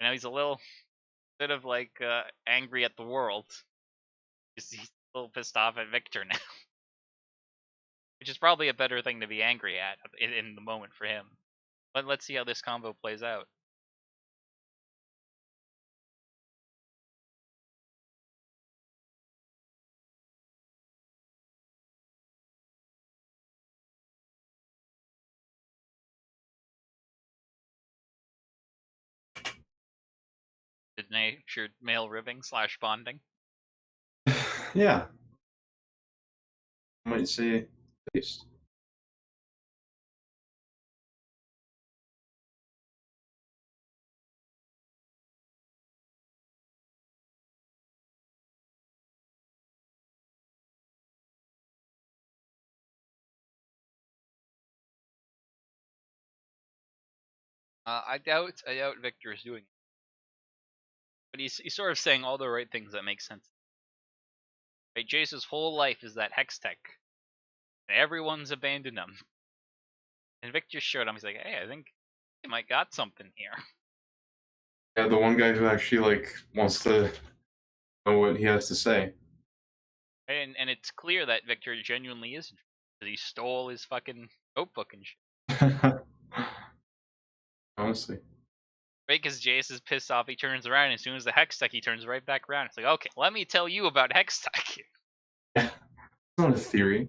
he's a little bit of like angry at the world. He's a little pissed off at Victor now, which is probably a better thing to be angry at in the moment for him. But let's see how this combo plays out. Good natured male ribbing / bonding. Yeah. I might say taste. I doubt Victor is doing it. But he's sort of saying all the right things that make sense. Right, Jace's whole life is that hex tech, and everyone's abandoned him. And Victor showed him. He's like, "Hey, I think you might got something here." Yeah, the one guy who actually like wants to know what he has to say. And it's clear that Victor genuinely is, because he stole his fucking notebook and shit. Honestly. Right, because Jace is pissed off. He turns around, and as soon as the hex tech, he turns right back around. It's like, okay, let me tell you about hex tech. Yeah, it's not a theory.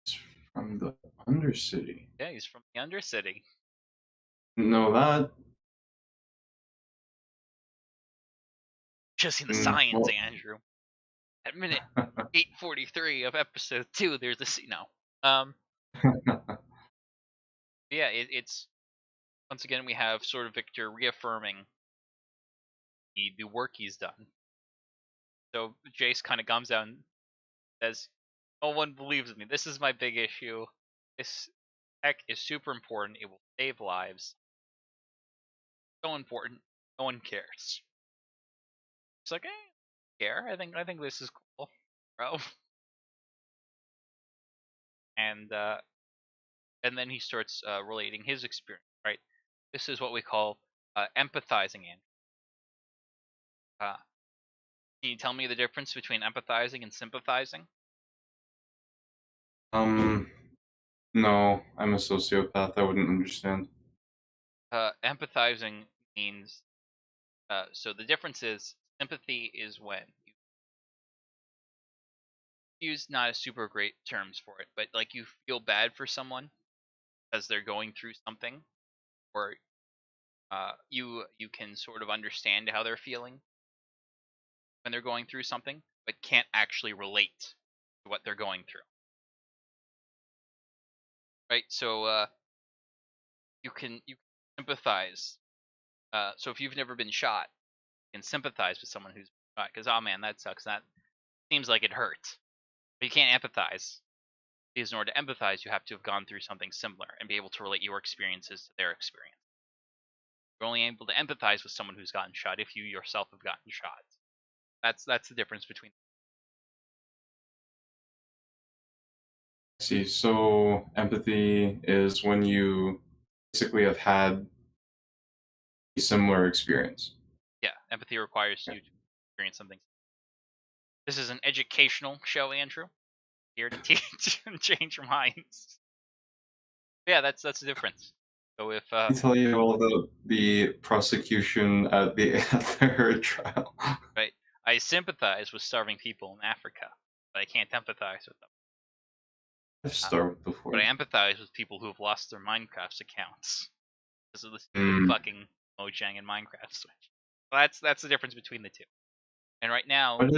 It's from the Undercity. Yeah, he's from the Undercity. Didn't know that. Just in the signs, Well, Andrew. At minute 8:43 of episode 2, there's a no. Yeah, it's once again we have sort of Victor reaffirming the work he's done. So Jace kind of comes out and says, "No one believes me. This is my big issue. This tech is super important. It will save lives. So important. No one cares." It's like, care. I think this is cool, bro. And then he starts relating his experience. Right. This is what we call empathizing. Uh, can you tell me the difference between empathizing and sympathizing? No, I'm a sociopath. I wouldn't understand. Empathizing means so the difference is sympathy is when you use not a super great terms for it, but like you feel bad for someone because they're going through something, or you can sort of understand how they're feeling when they're going through something, but can't actually relate to what they're going through. Right? So you can sympathize. So if you've never been shot, you can sympathize with someone who's shot because, oh man, that sucks. That seems like it hurt. But you can't empathize, because in order to empathize, you have to have gone through something similar and be able to relate your experiences to their experience. You're only able to empathize with someone who's gotten shot if you yourself have gotten shot. That's the difference between. See, so empathy is when you basically have had a similar experience. Yeah, empathy requires you to experience something. This is an educational show, Andrew. Here to teach and change your minds. Yeah, that's the difference. So if Let me tell you all about the prosecution at the her trial. right, I sympathize with starving people in Africa, but I can't empathize with them. I've starved before. But I empathize with people who have lost their Minecraft accounts because of this Mm. fucking Mojang and Minecraft switch. So that's the difference between the two. And right now, What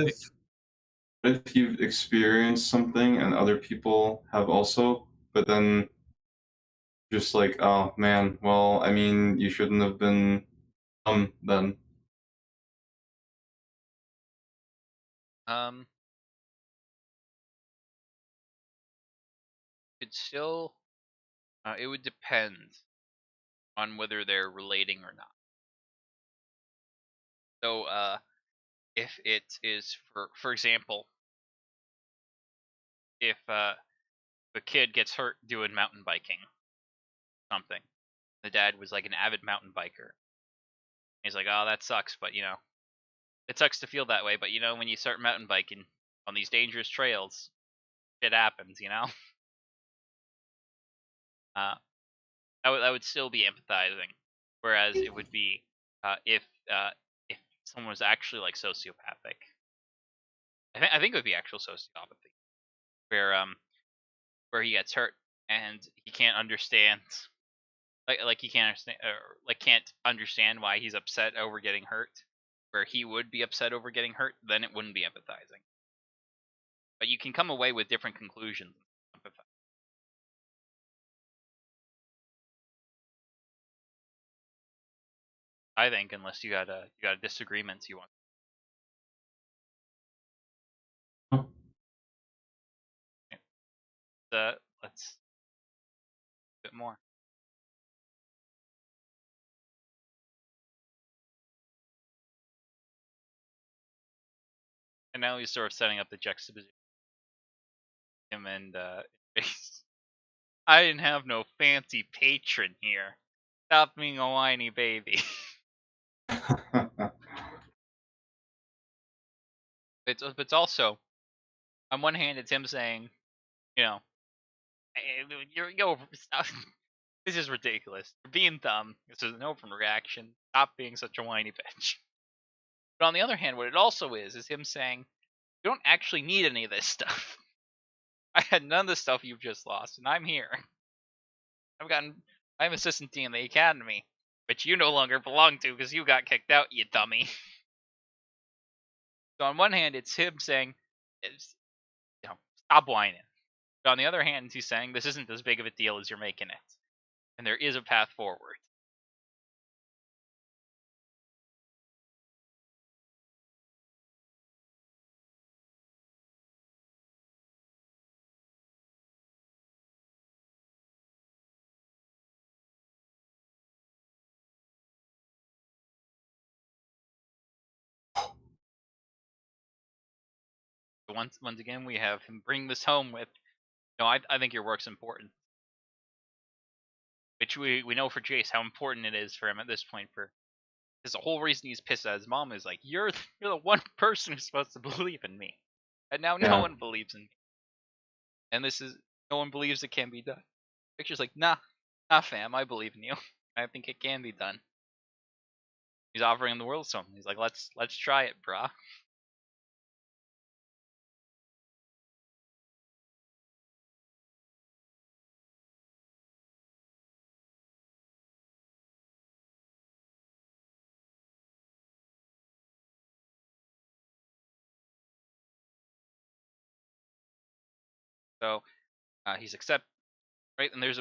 if you've experienced something and other people have also, but then just like, oh man, well, I mean, you shouldn't have been then. um, still it would depend on whether they're relating or not. So if it is for example, if a kid gets hurt doing mountain biking, something, the dad was like an avid mountain biker. He's like, oh, that sucks, but it sucks to feel that way. But when you start mountain biking on these dangerous trails, shit happens. Uh, that would still be empathizing, whereas it would be if someone was actually like sociopathic. I think it would be actual sociopathy, where he gets hurt and he can't understand, like he can't understand, or like can't understand why he's upset over getting hurt, where he would be upset over getting hurt. Then it wouldn't be empathizing. But you can come away with different conclusions. I think, unless you got a disagreements you want. Oh. Let's a bit more. And now he's sort of setting up the juxtaposition. Him and I didn't have no fancy patron here. Stop being a whiny baby. It's also, on one hand, it's him saying, hey, you're stop. This is ridiculous. You're being dumb. This is an open reaction. Stop being such a whiny bitch. But on the other hand, what it also is him saying, you don't actually need any of this stuff. I had none of the stuff you've just lost, and I'm here. I'm assistant dean in the academy, which you no longer belong to because you got kicked out, you dummy. So on one hand, it's him saying, stop whining. But on the other hand, he's saying this isn't as big of a deal as you're making it, and there is a path forward. Once again, we have him bring this home with, I think your work's important. Which we know for Jace how important it is for him at this point. Because the whole reason he's pissed at his mom is like, you're the one person who's supposed to believe in me, and now no one believes in me. And this is, no one believes it can be done. Victor's like, nah, fam, I believe in you. I think it can be done. He's offering the world something. He's like, let's try it, brah. So he's accept, right? And there's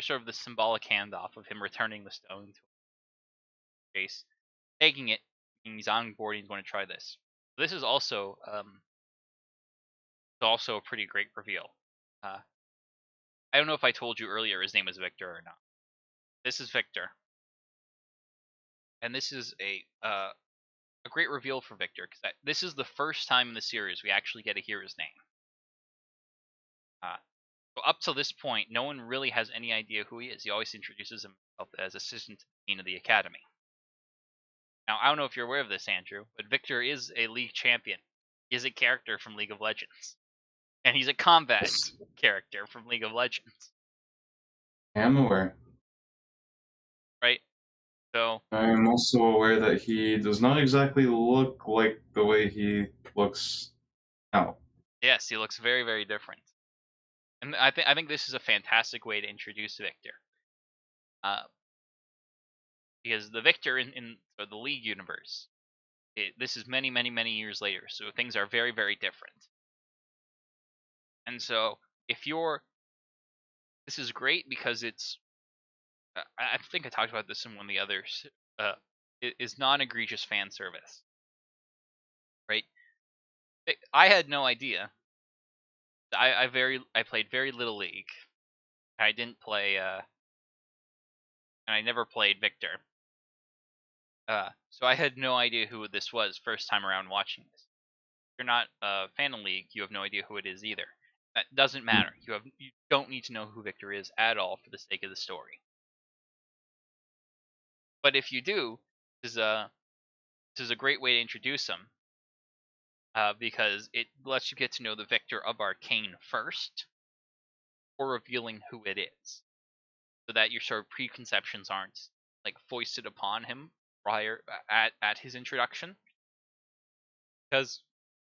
sort of the symbolic handoff of him returning the stone to Jace, taking it, and he's on board. He's going to try this. This is also a pretty great reveal. I don't know if I told you earlier his name was Victor or not. This is Victor, and this is a great reveal for Victor because this is the first time in the series we actually get to hear his name. So up till this point, no one really has any idea who he is. He always introduces himself as assistant dean of the academy. Now, I don't know if you're aware of this, Andrew, but Victor is a league champion. He is a character from League of Legends, and he's a combat character from League of Legends. I am aware. Right? So I am also aware that he does not exactly look like the way he looks now. yes, he looks very, very different. And I think this is a fantastic way to introduce Victor. Because the Victor in the League universe, this is many, many, many years later, so things are very, very different. And so, this is great because it's, I think I talked about this in one of the others, is non-egregious fan service, right? I had no idea. I played very little League, I didn't play, and I never played Victor. So I had no idea who this was first time around watching this. If you're not a fan of League, you have no idea who it is either. That doesn't matter. You don't need to know who Victor is at all for the sake of the story. But if you do, this is a great way to introduce him, because it lets you get to know the Victor of Arcane first, before revealing who it is, so that your sort of preconceptions aren't like foisted upon him prior at his introduction. Because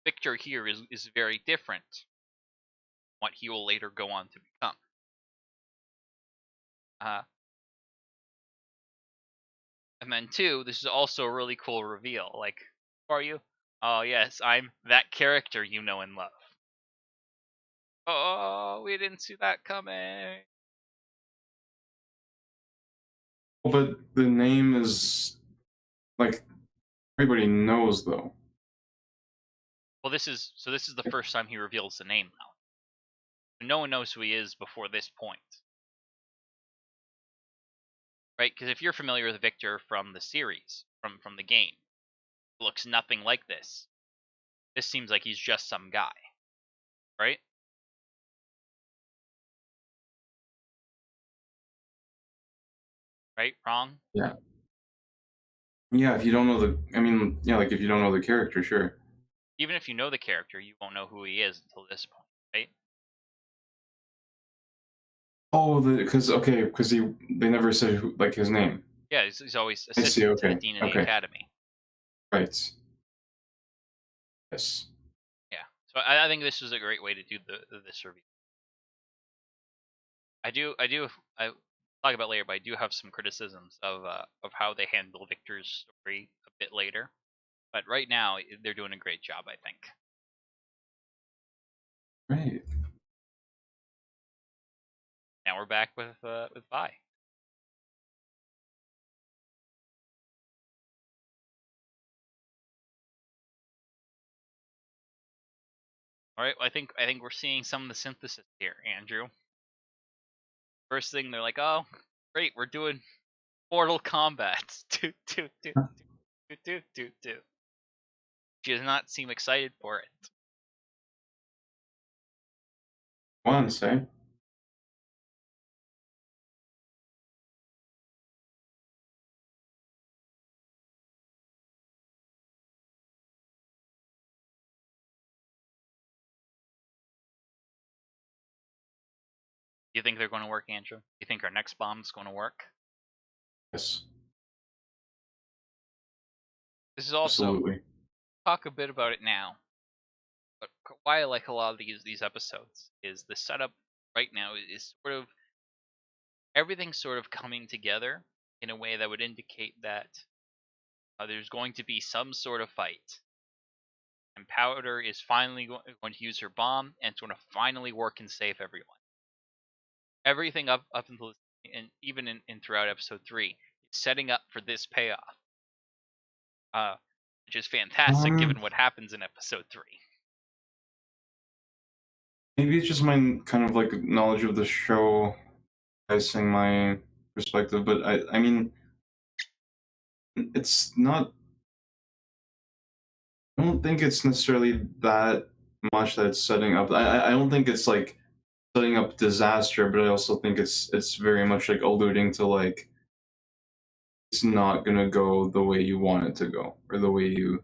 Victor here is very different from what he will later go on to become. Uh, and then two, this is also a really cool reveal. Like, who are you? Oh yes, I'm that character you know and love. Oh, we didn't see that coming. But the name is like everybody knows though. Well, this is the first time he reveals the name now. No one knows who he is before this point, right? Because if you're familiar with Victor from the series, from the game, it looks nothing like this. This seems like he's just some guy, right? Right? Wrong? Yeah. Yeah, if you don't know like if you don't know the character, sure. Even if you know the character, you won't know who he is until this point, right? Oh, because they never said who, like his name. Yeah, he's always I see. assistant to the Okay. dean of the Okay. academy. Right. Yes. Yeah, so I think this is a great way to do this review. I talk about later, but I do have some criticisms of how they handle Victor's story a bit later. But right now, they're doing a great job, I think. Right. Now we're back with Vi. All right, I think we're seeing some of the synthesis here, Andrew. First thing, they're like, "Oh, great, we're doing Mortal Kombat." Toot toot toot toot toot toot toot. She does not seem excited for it. Once, eh? Do you think they're going to work, Andrew? Do you think our next bomb's going to work? Yes. This is also Absolutely. talk a bit about it now. But why I like a lot of these episodes is the setup right now is sort of everything sort of coming together in a way that would indicate that there's going to be some sort of fight, and Powder is finally going to use her bomb, and it's going to finally work and save everyone. Everything up until this, and even in throughout episode 3 is setting up for this payoff, which is fantastic given what happens in episode 3. Maybe it's just my kind of like knowledge of the show, biasing my perspective, but I mean, it's not. I don't think it's necessarily that much that it's setting up. I don't think it's like setting up disaster, but I also think it's very much like alluding to like it's not gonna go the way you want it to go or the way you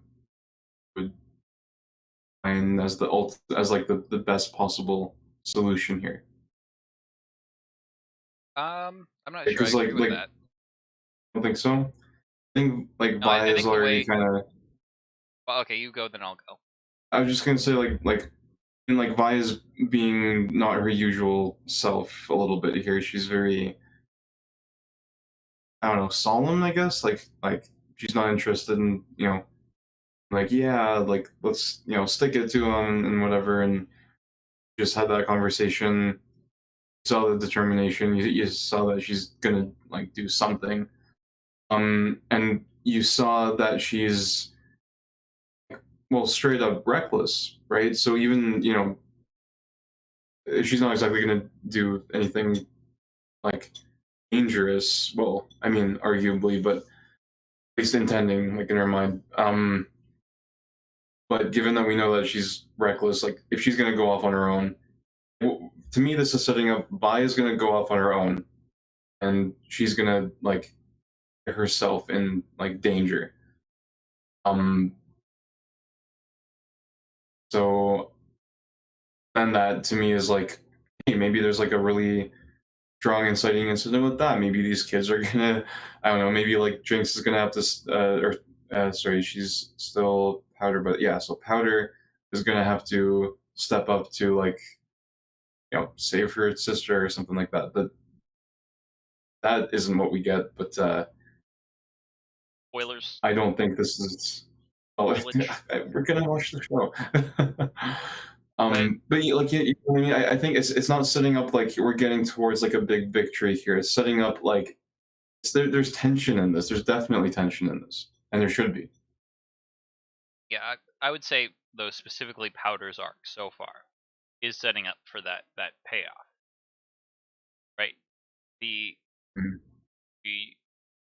would find as as like the best possible solution here. I'm not sure I Because agree with like I that. don't think so. I think like No, Vi I is think the already way. kind of. Well, okay, you go, then I'll go. I was just gonna say and like Vi is being not her usual self a little bit here. She's very, I don't know, solemn, I guess. Like she's not interested in, like, yeah, like let's, stick it to him and whatever, and just had that conversation. Saw the determination. You saw that she's gonna like do something. And you saw that she's, well, straight up reckless, right? So even, she's not exactly gonna do anything like dangerous. Well, I mean, arguably, but at least intending, like in her mind. But given that we know that she's reckless, like if she's gonna go off on her own, to me, this is setting up. Vi is gonna go off on her own, and she's gonna like get herself in like danger. Um, so then that to me is like, hey, maybe there's like a really strong inciting incident with that. Maybe these kids are gonna, I don't know, maybe like Jinx is gonna have to, or sorry, she's still Powder, but yeah, so Powder is gonna have to step up to like, save her sister or something like that. But that isn't what we get. But Spoilers. I don't think this is. Oh, Village. we're gonna watch the show. But But like I mean, I think it's not setting up like we're getting towards like a big victory here. It's setting up like there's tension in this. There's definitely tension in this, and there should be. yeah, I would say though specifically Powder's arc so far is setting up for that payoff, right? The Mhm. the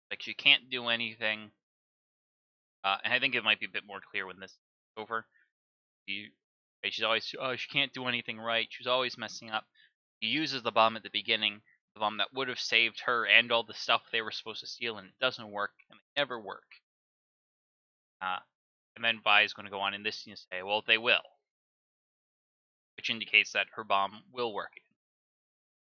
like she can't do anything, and I think it might be a bit more clear when this is over. You, right, she's always she can't do anything right. She's always messing up. He uses the bomb at the beginning, the bomb that would have saved her and all the stuff they were supposed to steal, and it doesn't work, and they never work. Uh, and then Vi is going to go on in this scene and say, well, they will, which indicates that her bomb will work.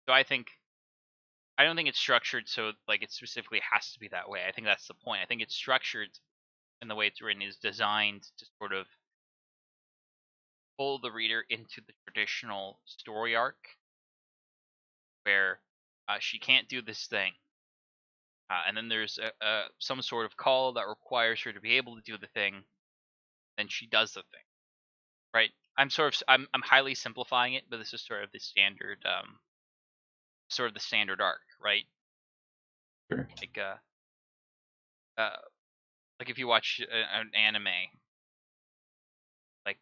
So I don't think it's structured so like it specifically has to be that way. I think that's the point. I think it's structured and the way it's written is designed to sort of pull the reader into the traditional story arc where she can't do this thing, and then there's some sort of call that requires her to be able to do the thing. Then she does the thing, right? I'm highly simplifying it, but this is sort of the standard arc, right? Sure. Like uh like if you watch an anime, like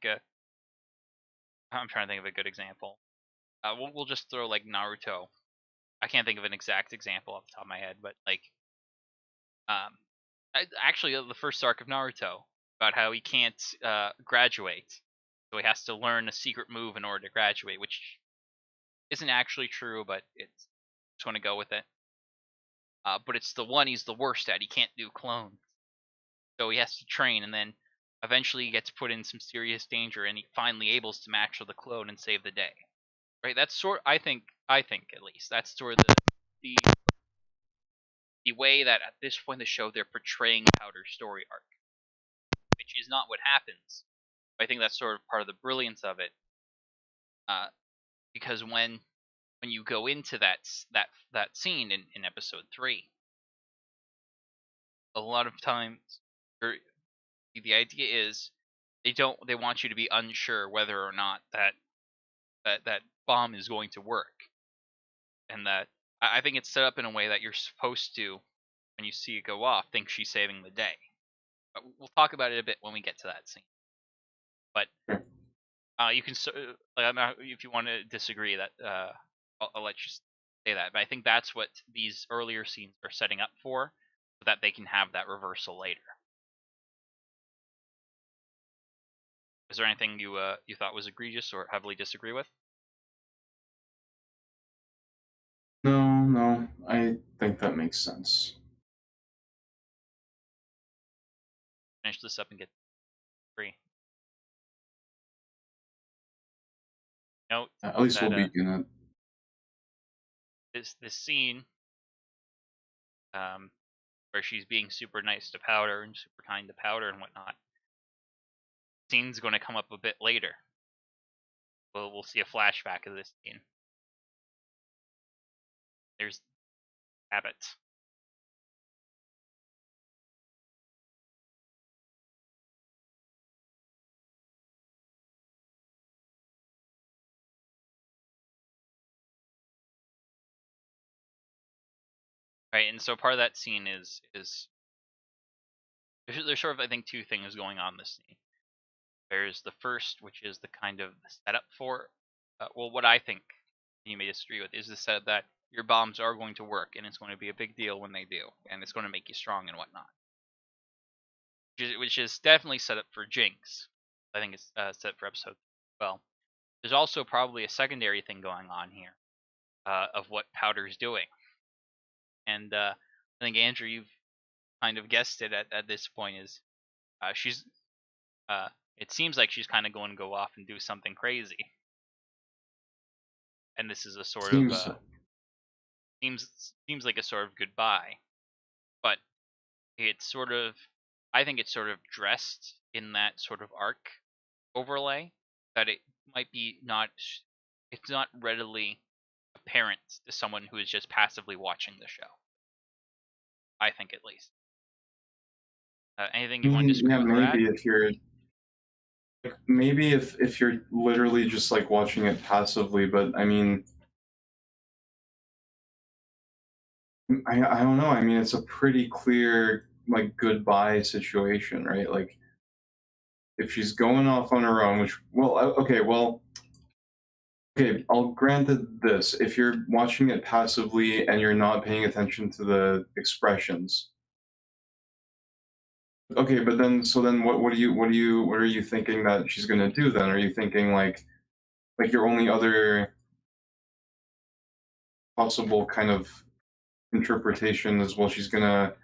I'm trying to think of a good example. We'll just throw like Naruto. I can't think of an exact example off the top of my head, but like um, actually the first arc of Naruto about how he can't graduate, so he has to learn a secret move in order to graduate, which isn't actually true, but it's just want to go with it. But it's the one he's the worst at. He can't do clones, so he has to train, and then eventually he gets put in some serious danger, and he finally able to match the clone and save the day. Right? That's I think at least that's sort of the the way that at this point in the show they're portraying Powder's story arc, which is not what happens. I think that's sort of part of the brilliance of it, uh, because when you go into that scene in episode 3, a lot of times, or the idea is they want you to be unsure whether or not that bomb is going to work, and that I think it's set up in a way that you're supposed to, when you see it go off, think she's saving the day. But we'll talk about it a bit when we get to that scene. But Sure. you can like, I'm not, if you want to disagree, that I'll let you say that. But I think that's what these earlier scenes are setting up for, so that they can have that reversal later. Is there anything you thought was egregious or heavily disagree with? No, no, I think that makes sense. Finish this up and get free. Note At least we'll that begin it. this scene, where she's being super nice to Powder and super kind to Powder and whatnot, scene's going to come up a bit later. We'll see a flashback of this scene. There's Abbott. Right, and so part of that scene is there's sort of, I think, two things going on in this scene. There's the first, which is the kind of the setup for, well, what I think you may disagree with is the setup that your bombs are going to work, and it's going to be a big deal when they do, and it's going to make you strong and whatnot. Which is definitely set up for Jinx. I think it's set up for episode 3 as well. There's also probably a secondary thing going on here of what Powder's doing. And I think, Andrew, you've kind of guessed it at this point, is she's it seems like she's kind of going to go off and do something crazy. And this is a sort of Seems so. seems like a sort of goodbye. But it's sort of, I think it's sort of dressed in that sort of arc overlay that it might be not, it's not readily apparent to someone who is just passively watching the show. I think, at least. Anything you want to disagree Yeah, with, Brad? maybe if you're literally just like watching it passively, but I mean, I don't know. I mean, it's a pretty clear like goodbye situation, right? Like if she's going off on her own, which okay, I'll grant it this: if you're watching it passively and you're not paying attention to the expressions, okay, but then what are you thinking that she's gonna do then? Are you thinking like your only other possible kind of interpretation is, well, she's gonna,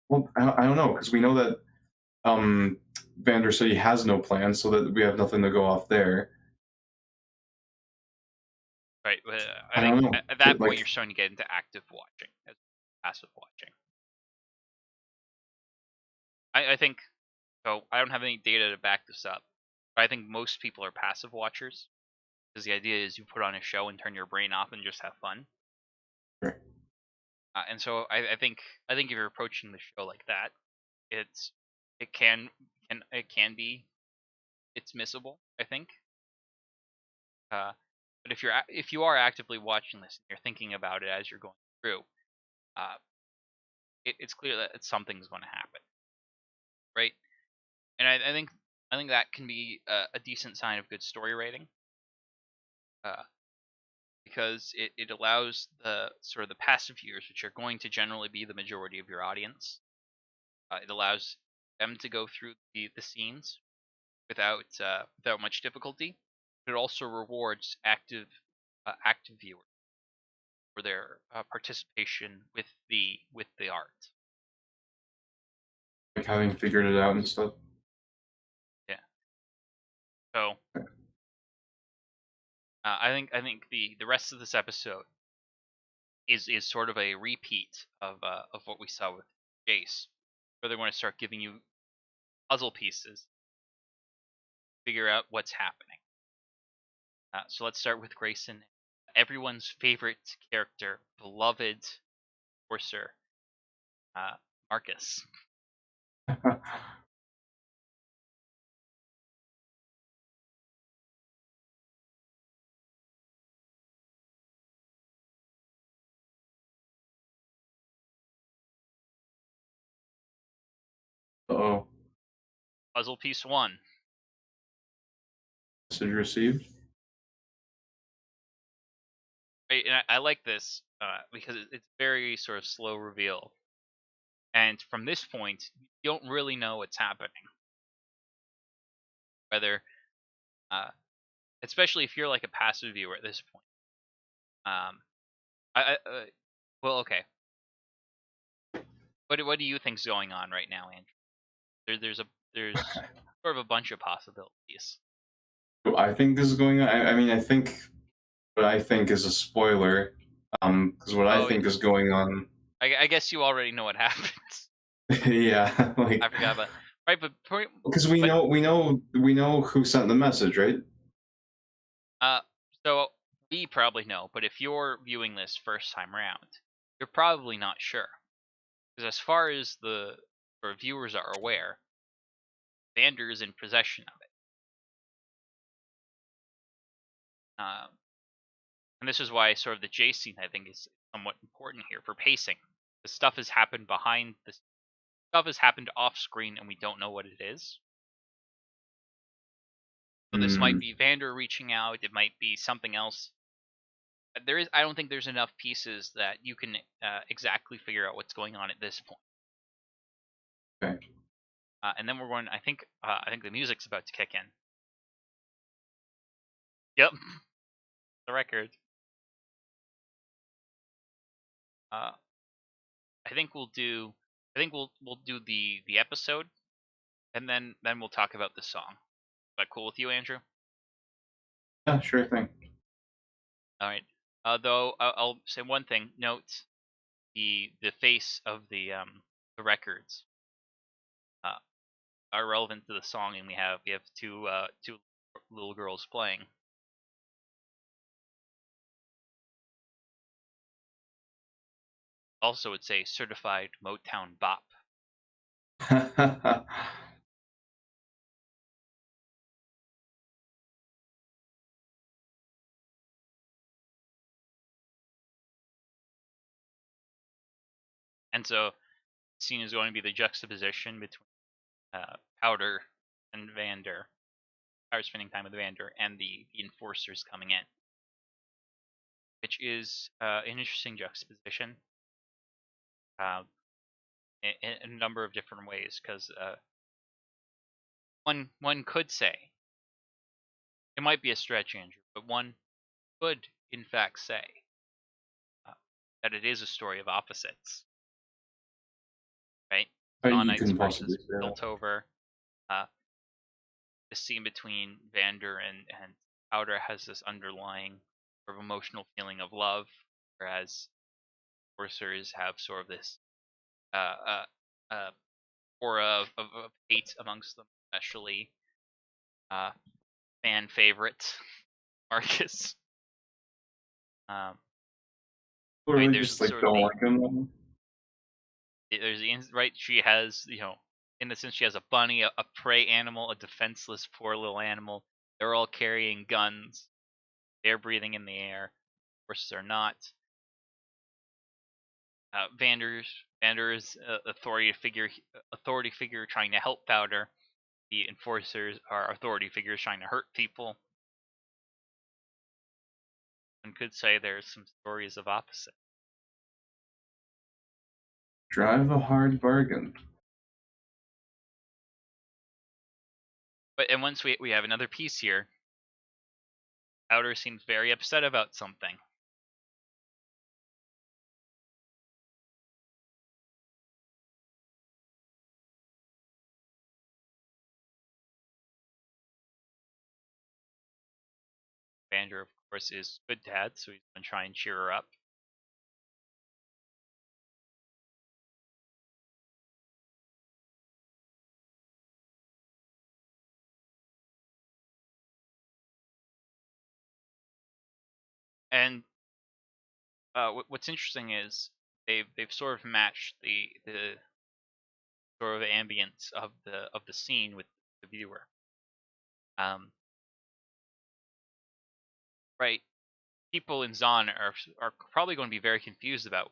well, I don't know, because we know that Vander said he has no plans, so that we have nothing to go off there. Right. I I think don't know. at that point Like, you're starting to get into active watching as passive watching. I think so. I don't have any data to back this up, but I think most people are passive watchers, because the idea is you put on a show and turn your brain off and just have fun. sure. And so I think if you're approaching the show like that, it's it can be, it's missable, I think. Uh, but if you are actively watching this and you're thinking about it as you're going through, uh, it's clear that something's going to happen, right? And I think that can be a decent sign of good story writing, uh, because it allows the sort of the passive viewers, which are going to generally be the majority of your audience, it allows them to go through the scenes without much difficulty. But it also rewards active viewers for their participation with the art. Like having figured it out and stuff. Yeah. So I think the rest of this episode is sort of a repeat of what we saw with Jace, where they're going to start giving you puzzle pieces, figure out what's happening. So let's start with Grayson, everyone's favorite character, beloved Forcer, uh, Marcus. Oh, Puzzle piece 1. message received. Right, and I like this because it's very sort of slow reveal, and from this point, you don't really know what's happening. Whether, uh, especially if you're like a passive viewer at this point. Well, okay. What do you think's going on right now, Andrew? There's sort of a bunch of possibilities. I think this is going on. I mean, I think what I think is a spoiler. Because what I Oh, think is going on. I guess you already know what happens. Yeah, like I forgot about, right, because but we know who sent the message, right? uh, so we probably know, but if you're viewing this first time around, you're probably not sure, because as far as the sort of viewers are aware, Vander is in possession of it. And this is why sort of the J scene, I think, is somewhat important here for pacing. The stuff has happened behind the stuff has happened off screen, and we don't know what it is. So this might be Vander reaching out. It might be something else. I don't think there's enough pieces that you can exactly figure out what's going on at this point. Okay. And then we're going. I think the music's about to kick in. Yep, the record. Uh, I think we'll do. I think we'll do the episode, and then we'll talk about the song. Is that cool with you, Andrew? Yeah, sure thing. All right. Though I'll say one thing. Note the face of the records uh, are relevant to the song, and we have two little girls playing. Also, it's a certified Motown bop. And so, the scene is going to be the juxtaposition between Powder and Vander, Power spending time with Vander, and the enforcers coming in, which is an interesting juxtaposition uh, in a number of different ways. Because one could say it might be a stretch, Andrew, but one could in fact say uh, that it is a story of opposites, right? Dawn You Knights can possibly versus say that. Piltover. Uh, the scene between Vander and Powder has this underlying sort of emotional feeling of love, whereas Forcers have sort of this uh, uh, uh, aura of hate amongst them, especially uh, fan favorite Marcus. Um, Or I mean, they there's just like sort of don't like him. there's right. She has in the sense she has a bunny, a prey animal, a defenseless poor little animal. They're all carrying guns. They're breathing in the air. Horses are not. Vander's authority figure trying to help Powder. The enforcers are authority figures trying to hurt people. One could say there's some stories of opposite. Drive a hard bargain. But and once we have another piece here, Powder seems very upset about something. Vander, of course, is good dad, so he's gonna try and cheer her up. And what's interesting is they've sort of matched the sort of ambience of the scene with the viewer. Right, people in Zon are probably going to be very confused about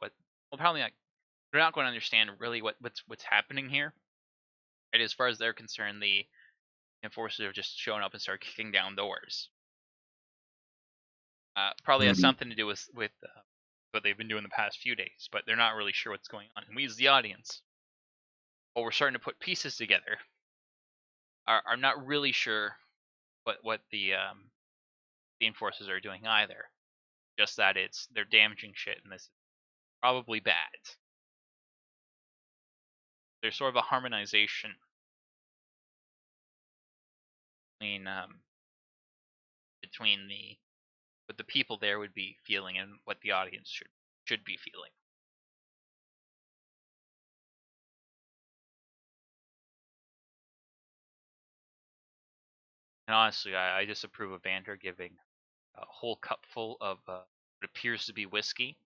probably not. They're not going to understand really what's happening here. Right, as far as they're concerned, the enforcers have just shown up and started kicking down doors. Probably has something to do with what they've been doing the past few days, but they're not really sure what's going on. And we, as the audience, while we're starting to put pieces together, are not really sure what the enforcers are doing either. Just that they're damaging shit, and this is probably bad. There's sort of a harmonization between between what the people there would be feeling and what the audience should be feeling. And honestly, I disapprove of Vander giving a whole cupful of what appears to be whiskey.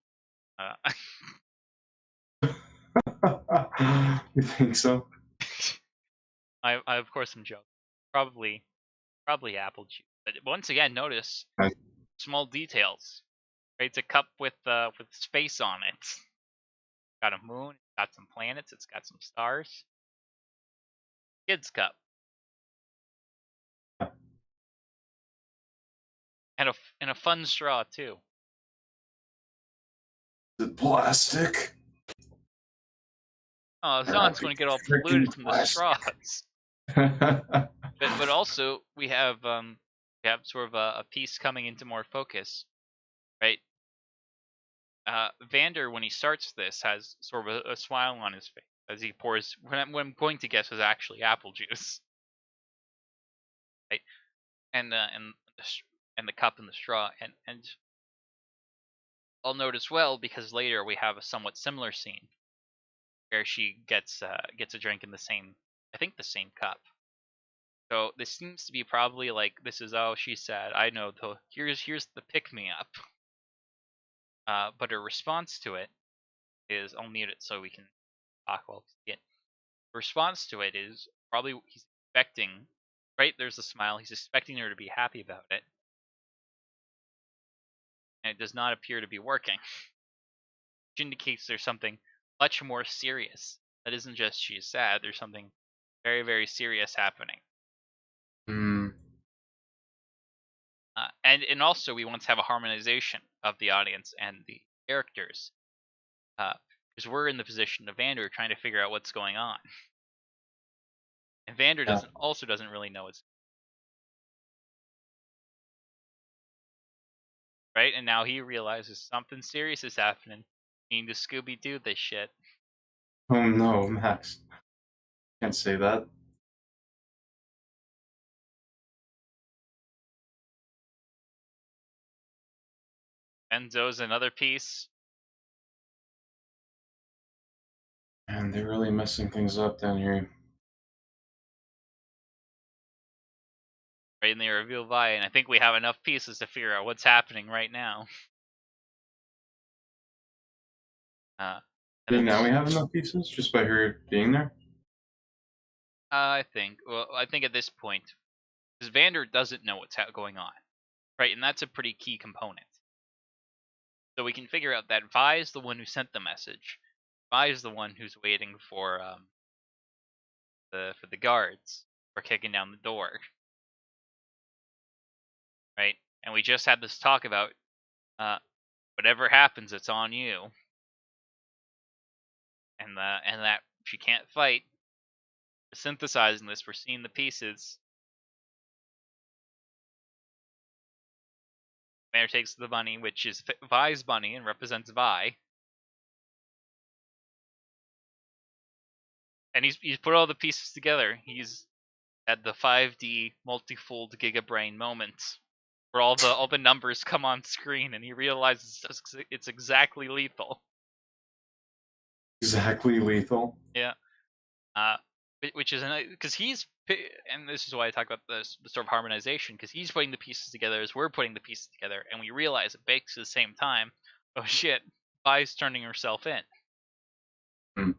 Uh, You think so? I of course am joking. Probably apple juice. But once again, notice I- small details. Right, it's a cup with space on it. It's got a moon. It's got some planets. It's got some stars. Kid's cup and a fun straw too. The plastic. Oh, Zon's going to get all polluted from the straws. But also we have sort of a piece coming into more focus, right? Vander, when he starts this, has sort of a smile on his face as he pours what I'm going to guess was actually apple juice, right? And the cup and the straw, and I'll note as well because later we have a somewhat similar scene where she gets a drink in the same, I think, the same cup. So this seems to be probably like, this is, oh, she's sad, I know, the here's the pick me up. But her response to it is, I'll mute it so we can talk while we see it. The response to it is probably he's expecting, right? There's a smile. He's expecting her to be happy about it, and it does not appear to be working, which indicates there's something much more serious. That isn't just she's sad. There's something very, very serious happening. Hmm. And also we want to have a harmonization of the audience and the characters, because we're in the position of Vander trying to figure out what's going on, and Vander doesn't really know what's right. And now he realizes something serious is happening. We need to Scooby Doo this shit. Oh no, Max. Can't say that. Enzo's another piece. Man, they're really messing things up down here. Right, and they reveal Vi, and I think we have enough pieces to figure out what's happening right now. I think now we have enough pieces just by her being there. I think at this point, because Vander doesn't know what's going on, right, and that's a pretty key component. So we can figure out that Vi is the one who sent the message. Vi is the one who's waiting for the guards for kicking down the door, right? And we just had this talk about whatever happens, it's on you, and that she can't fight. We're synthesizing this, we're seeing the pieces. Mayor takes the bunny, which is Vi's bunny and represents Vi. And he's put all the pieces together. He's had the 5D multifold gigabrain moment where all the numbers come on screen, and he realizes it's exactly lethal. Exactly lethal. Yeah. Which is because he's, and this is why I talk about the sort of harmonization, because he's putting the pieces together as we're putting the pieces together, and we realize it bakes at the same time. Oh shit, Vi's turning herself in. Hmm.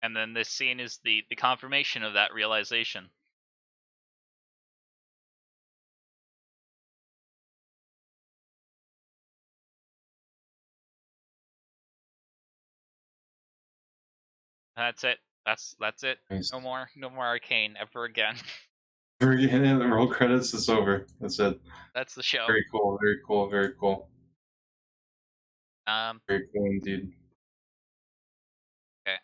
And then this scene is the confirmation of that realization. That's it. That's it. Nice. No more Arcane ever again. We're getting the roll credits. It's over. That's it. That's the show. Very cool. Very cool. Very cool. Very cool indeed. Okay.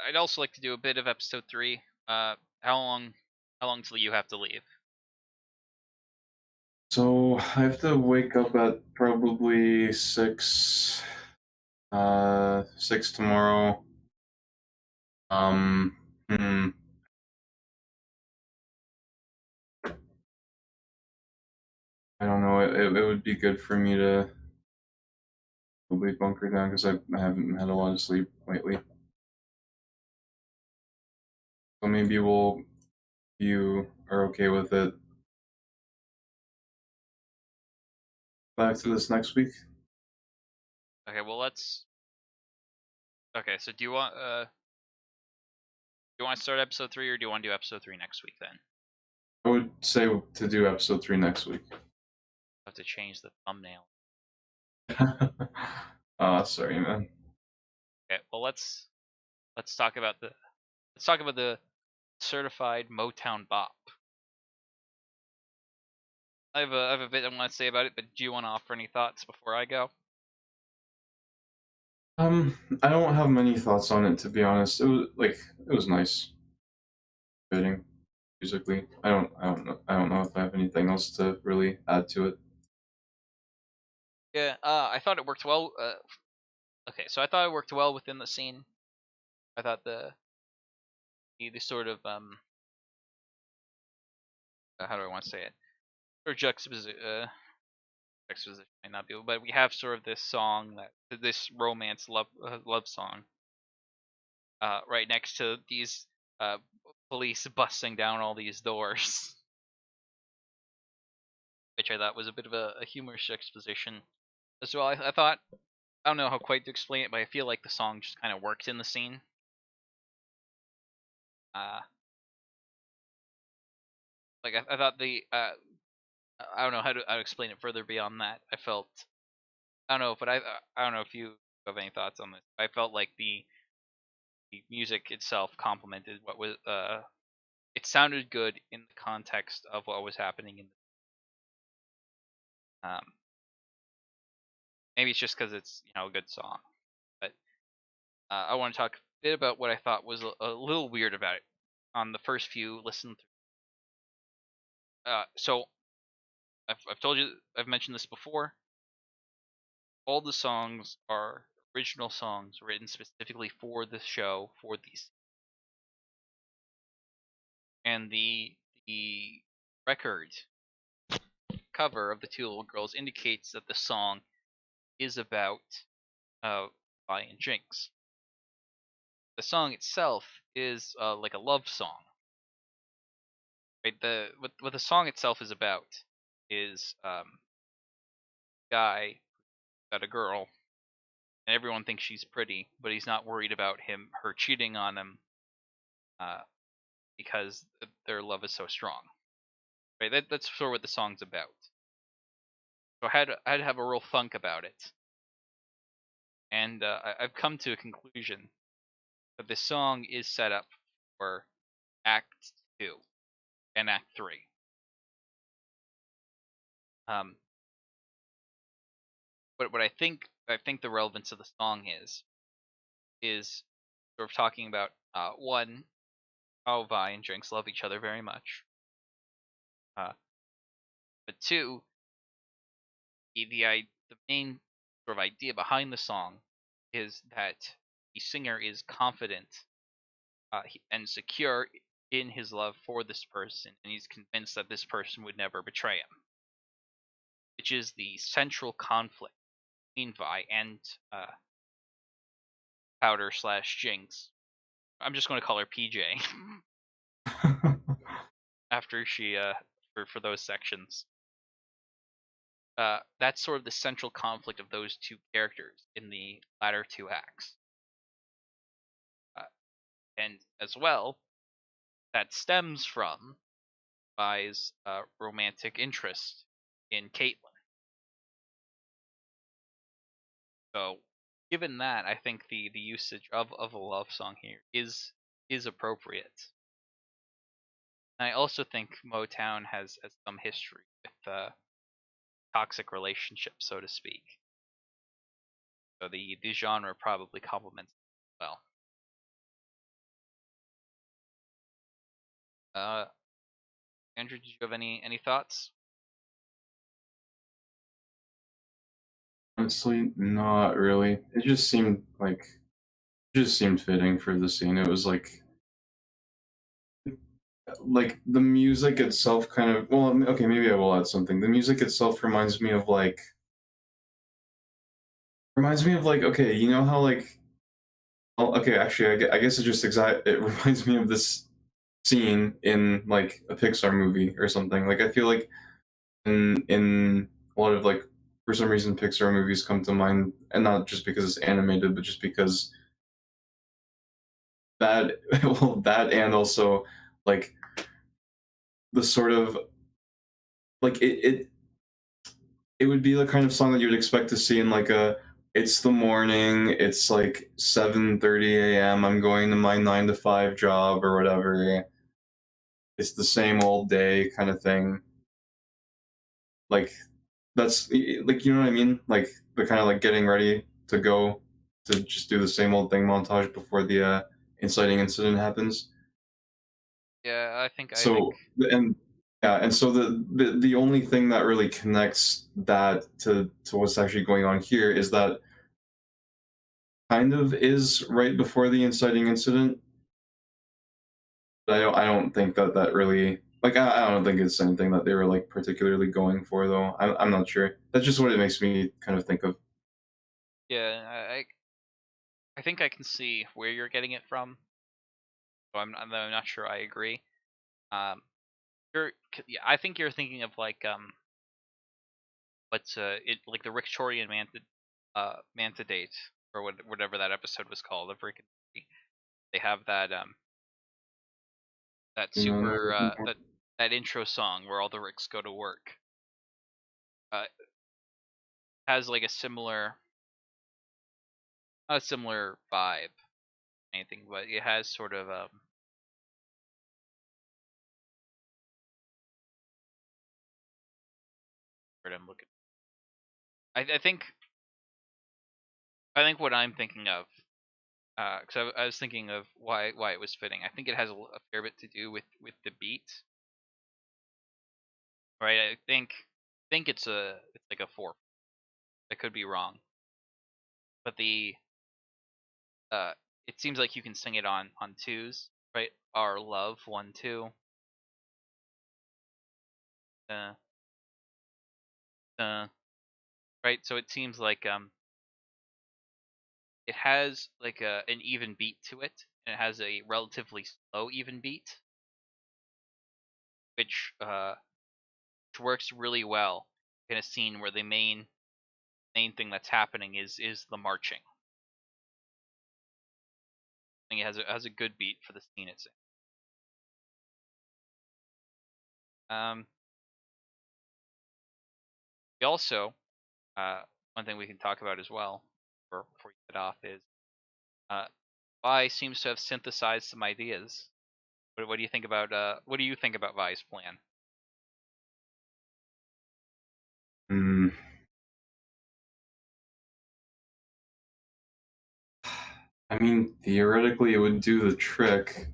I'd also like to do a bit of episode 3. How long till you have to leave? So I have to wake up at probably 6. 6 tomorrow. Hmm. I don't know. It would be good for me to probably bunker down because I haven't had a lot of sleep lately. So maybe you are okay with it. Back to this next week. Okay, well let's. Okay, so do you want to start episode 3, or do you want to do episode 3 next week then? I would say to do episode 3 next week. I have to change the thumbnail. Sorry, man. Okay, well let's talk about the certified Motown bop. I have a bit I want to say about it, but do you want to offer any thoughts before I go? I don't have many thoughts on it, to be honest. It was nice fitting musically. I don't know if I have anything else to really add to it. Yeah, I thought it worked well. Okay, so I thought it worked well within the scene. I thought the sort of how do I want to say it? Or juxtaposition might not be, but we have sort of this song this romance love song right next to these uh police busting down all these doors, which I thought was a bit of a humorous juxtaposition as well. I thought I don't know how quite to explain it, but I feel like the song just kind of worked in the scene. Uh, like I thought I don't know how to explain it further beyond that. I felt I don't know, but I don't know if you have any thoughts on this. I felt like the music itself complemented what was it sounded good in the context of what was happening in maybe it's just because it's a good song, but I want to talk a bit about what I thought was a little weird about it on the first few listen through. So I've told you I've mentioned this before. All the songs are original songs written specifically for the show for these, and the record cover of the two little girls indicates that the song is about uh, Vi and Jinx. The song itself is like a love song. Right? What the song itself is about is guy got a girl, and everyone thinks she's pretty, but he's not worried about her cheating on him uh, because their love is so strong. Right? That's sort of what the song's about. So I had to have a real thunk about it, and I've come to a conclusion that this song is set up for Act Two and Act Three. Um, but what I think the relevance of the song is sort of talking about one, how Vi and Jinx love each other very much, uh, but two, the main sort of idea behind the song is that the singer is confident and secure in his love for this person, and he's convinced that this person would never betray him, which is the central conflict between Vi and Powder slash Jinx. I'm just going to call her PJ after she for those sections. That's sort of the central conflict of those two characters in the latter two acts, uh, and as well that stems from Vi's romantic interest in Caitlyn. So, given that, I think the usage of a love song here is appropriate. And I also think Motown has some history with toxic relationships, so to speak. So the genre probably complements it well. Andrew, did you have any thoughts? Honestly, not really. It just seemed fitting for the scene. It was like the music itself kind of, well, okay, maybe I will add something. The music itself reminds me of like, okay, you know how like, oh, okay, actually I guess it reminds me of this scene in like a Pixar movie or something. Like I feel like in a lot of like, for some reason Pixar movies come to mind, and not just because it's animated, but just because that well, that, and also like the sort of like it would be the kind of song that you'd expect to see in like a, it's the morning, it's like 7:30 a.m. I'm going to my 9 to 5 job or whatever. It's the same old day kind of thing. like that's like you know what I mean? Like the kind of like getting ready to go to just do the same old thing montage before the inciting incident happens. Yeah, I think So and yeah, and so the only thing that really connects that to what's actually going on here is that kind of is right before the inciting incident. But I don't think that that really like I don't think it's anything that they were like particularly going for though. I'm not sure. That's just what it makes me kind of think of. yeah, I think I can see where you're getting it from. So I'm not sure I agree. Um, yeah, I think you're thinking of like what's it like the Victorian Manta date or whatever that episode was called of Rick and Morty. They have that No, super no, that intro song where all the Ricks go to work. Has like a similar vibe, anything, but it has sort of what I'm looking. I think what I'm thinking of, because I was thinking of why it was fitting. I think it has a fair bit to do with the beat, right? I think it's like a four. I could be wrong, but the uh, it seems like you can sing it on twos, right? Our love 1 2, uh, right? So it seems like it has like an even beat to it, and it has a relatively slow even beat, which which works really well in a scene where the main thing that's happening is the marching. I think it has a good beat for the scene it's in. We also one thing we can talk about as well before you get off is uh, Vi seems to have synthesized some ideas. What do you think about what do you think about Vi's plan? mm. I mean, theoretically, it would do the trick.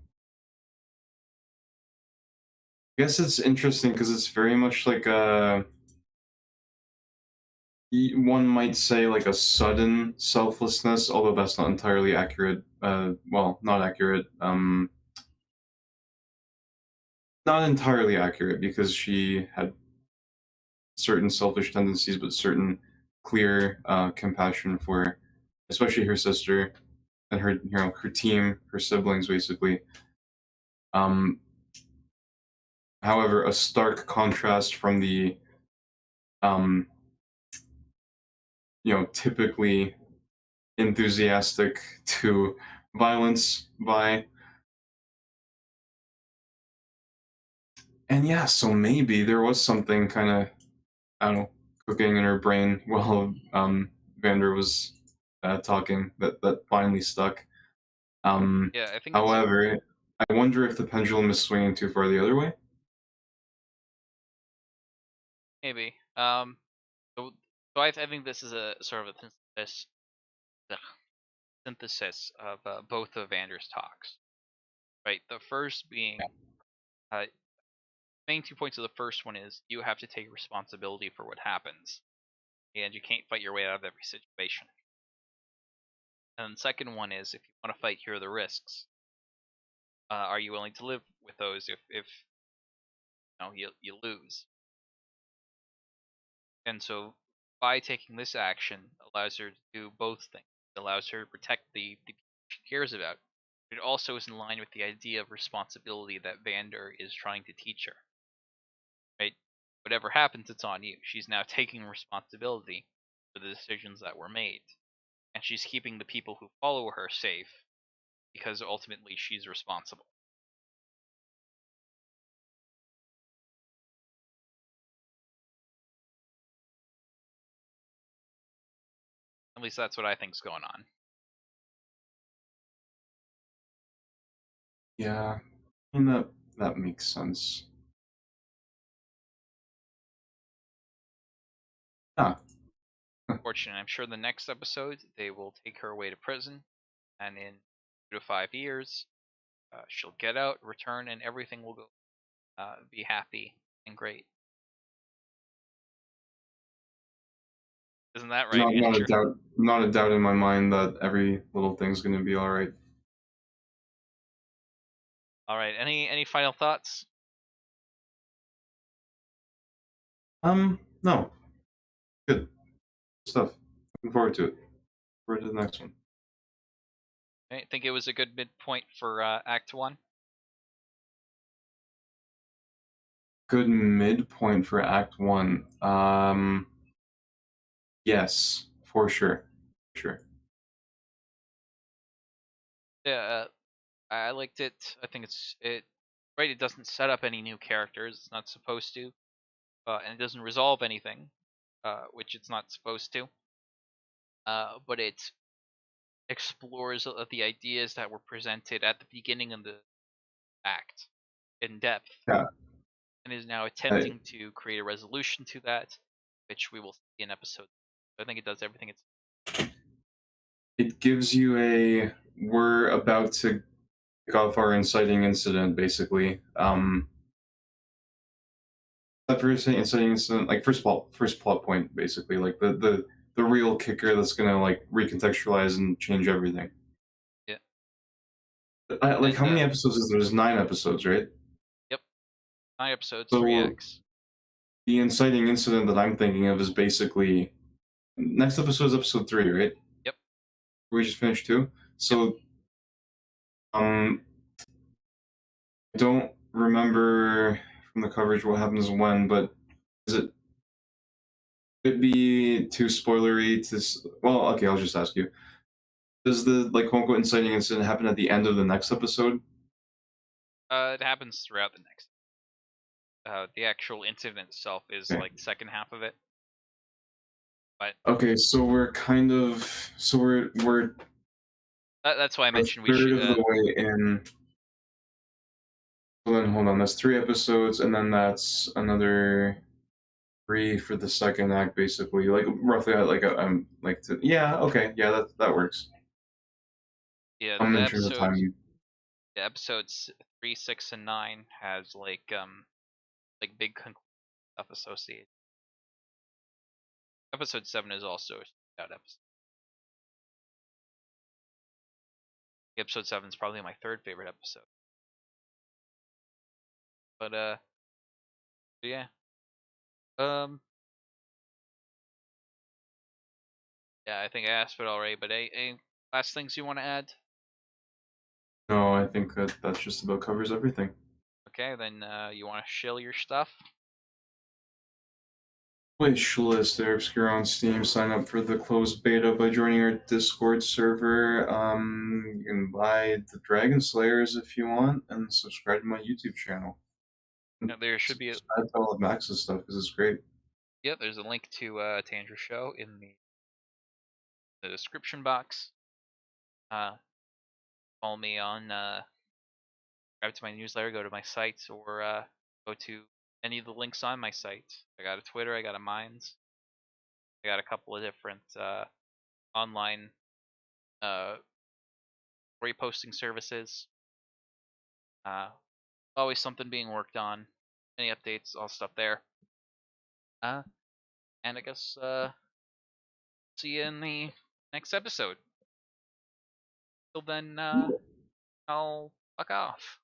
I guess it's interesting because it's very much like a one might say like a sudden selflessness, although that's not entirely accurate. Well, not accurate. Not entirely accurate because she had certain selfish tendencies, but certain clear compassion for, especially her sister and her, her team, her siblings, basically. Um, However, a stark contrast from the um, typically enthusiastic to violence by. And yeah, so maybe there was something kind of, I don't know, cooking in her brain while Vander was talking that finally stuck. Yeah, I think it's However, I wonder if the pendulum is swinging too far the other way. maybe. So, I think this is a sort of a ugh, synthesis of both of Vander's talks, right? The first being, main 2 points of the first one is you have to take responsibility for what happens, and you can't fight your way out of every situation. And the second one is if you want to fight, here are the risks. Are you willing to live with those if you lose? And so by taking this action allows her to do both things. It allows her to protect the people she cares about. But it also is in line with the idea of responsibility that Vander is trying to teach her. Right? Whatever happens, it's on you. She's now taking responsibility for the decisions that were made. And she's keeping the people who follow her safe because ultimately she's responsible. At least that's what I think's going on. Yeah, I mean that makes sense. Ah, Fortunate. I'm sure the next episode they will take her away to prison, and in 2 to 5 years, she'll get out, return, and everything will go be happy and great. Isn't that right, not a Andrew? doubt, not a doubt in my mind that every little thing's gonna be all right. All right. Any final thoughts? No, good stuff. Looking forward to it. Forward to the next one. I think it was a good midpoint for Act One. Good midpoint for Act One. Yes, for sure, sure. Yeah, I liked it. I think it right. It doesn't set up any new characters. It's not supposed to, and it doesn't resolve anything, which it's not supposed to. But it explores the ideas that were presented at the beginning of the act in depth, Yeah, and is now I, attempting to create a resolution to that, which we will see in episode. I think it does everything it's. it gives you a we're about to kick off our inciting incident, basically. That first inciting incident, like first plot point, basically, like the real kicker that's gonna like recontextualize and change everything. Yeah, Like, and how many episodes is there? There's 9 episodes, right? yep, 9 episodes, three So acts. the inciting incident that I'm thinking of is basically next episode is episode 3, right? Yep, We just finished 2. yep. So um, I don't remember from the coverage what happens when, but is it could it be too spoilery to? Well, okay, I'll just ask you. Does the like quote unquote inciting incident happen at the end of the next episode? It happens throughout the next. The actual incident itself is Okay. like the second half of it, but Okay, so we're kind of so we're that's why I a mentioned we third should. of the way in. So then hold on, that's 3 episodes, and then that's another 3 for the second act, basically. Like roughly, I'm like yeah, okay, yeah, that works. Yeah, I'm in terms of timing. the episodes 3, 6, and 9 has like big stuff associated. Episode 7 is also a out episode. Episode 7 is probably my third favorite episode. But yeah. Um, yeah, I think I asked for it already. But any last things you want to add? No, I think that's just about covers everything. Okay, then you want to shill your stuff. Wish list there, Obscure on Steam. Sign up for the closed beta by joining our Discord server. You can buy the Dragon Slayers if you want, and subscribe to my YouTube channel. There should be Subscribe to all of Max's stuff because it's great. yeah. There's a link to Andrew's show in the description box. Follow me on subscribe to my newsletter, go to my sites, or go to any of the links on my site. I got a Twitter, I got a Minds, I got a couple of different online reposting services. Uh, Always something being worked on. Any updates, all stuff there. Uh, and I guess see you in the next episode. Till then, I'll fuck off.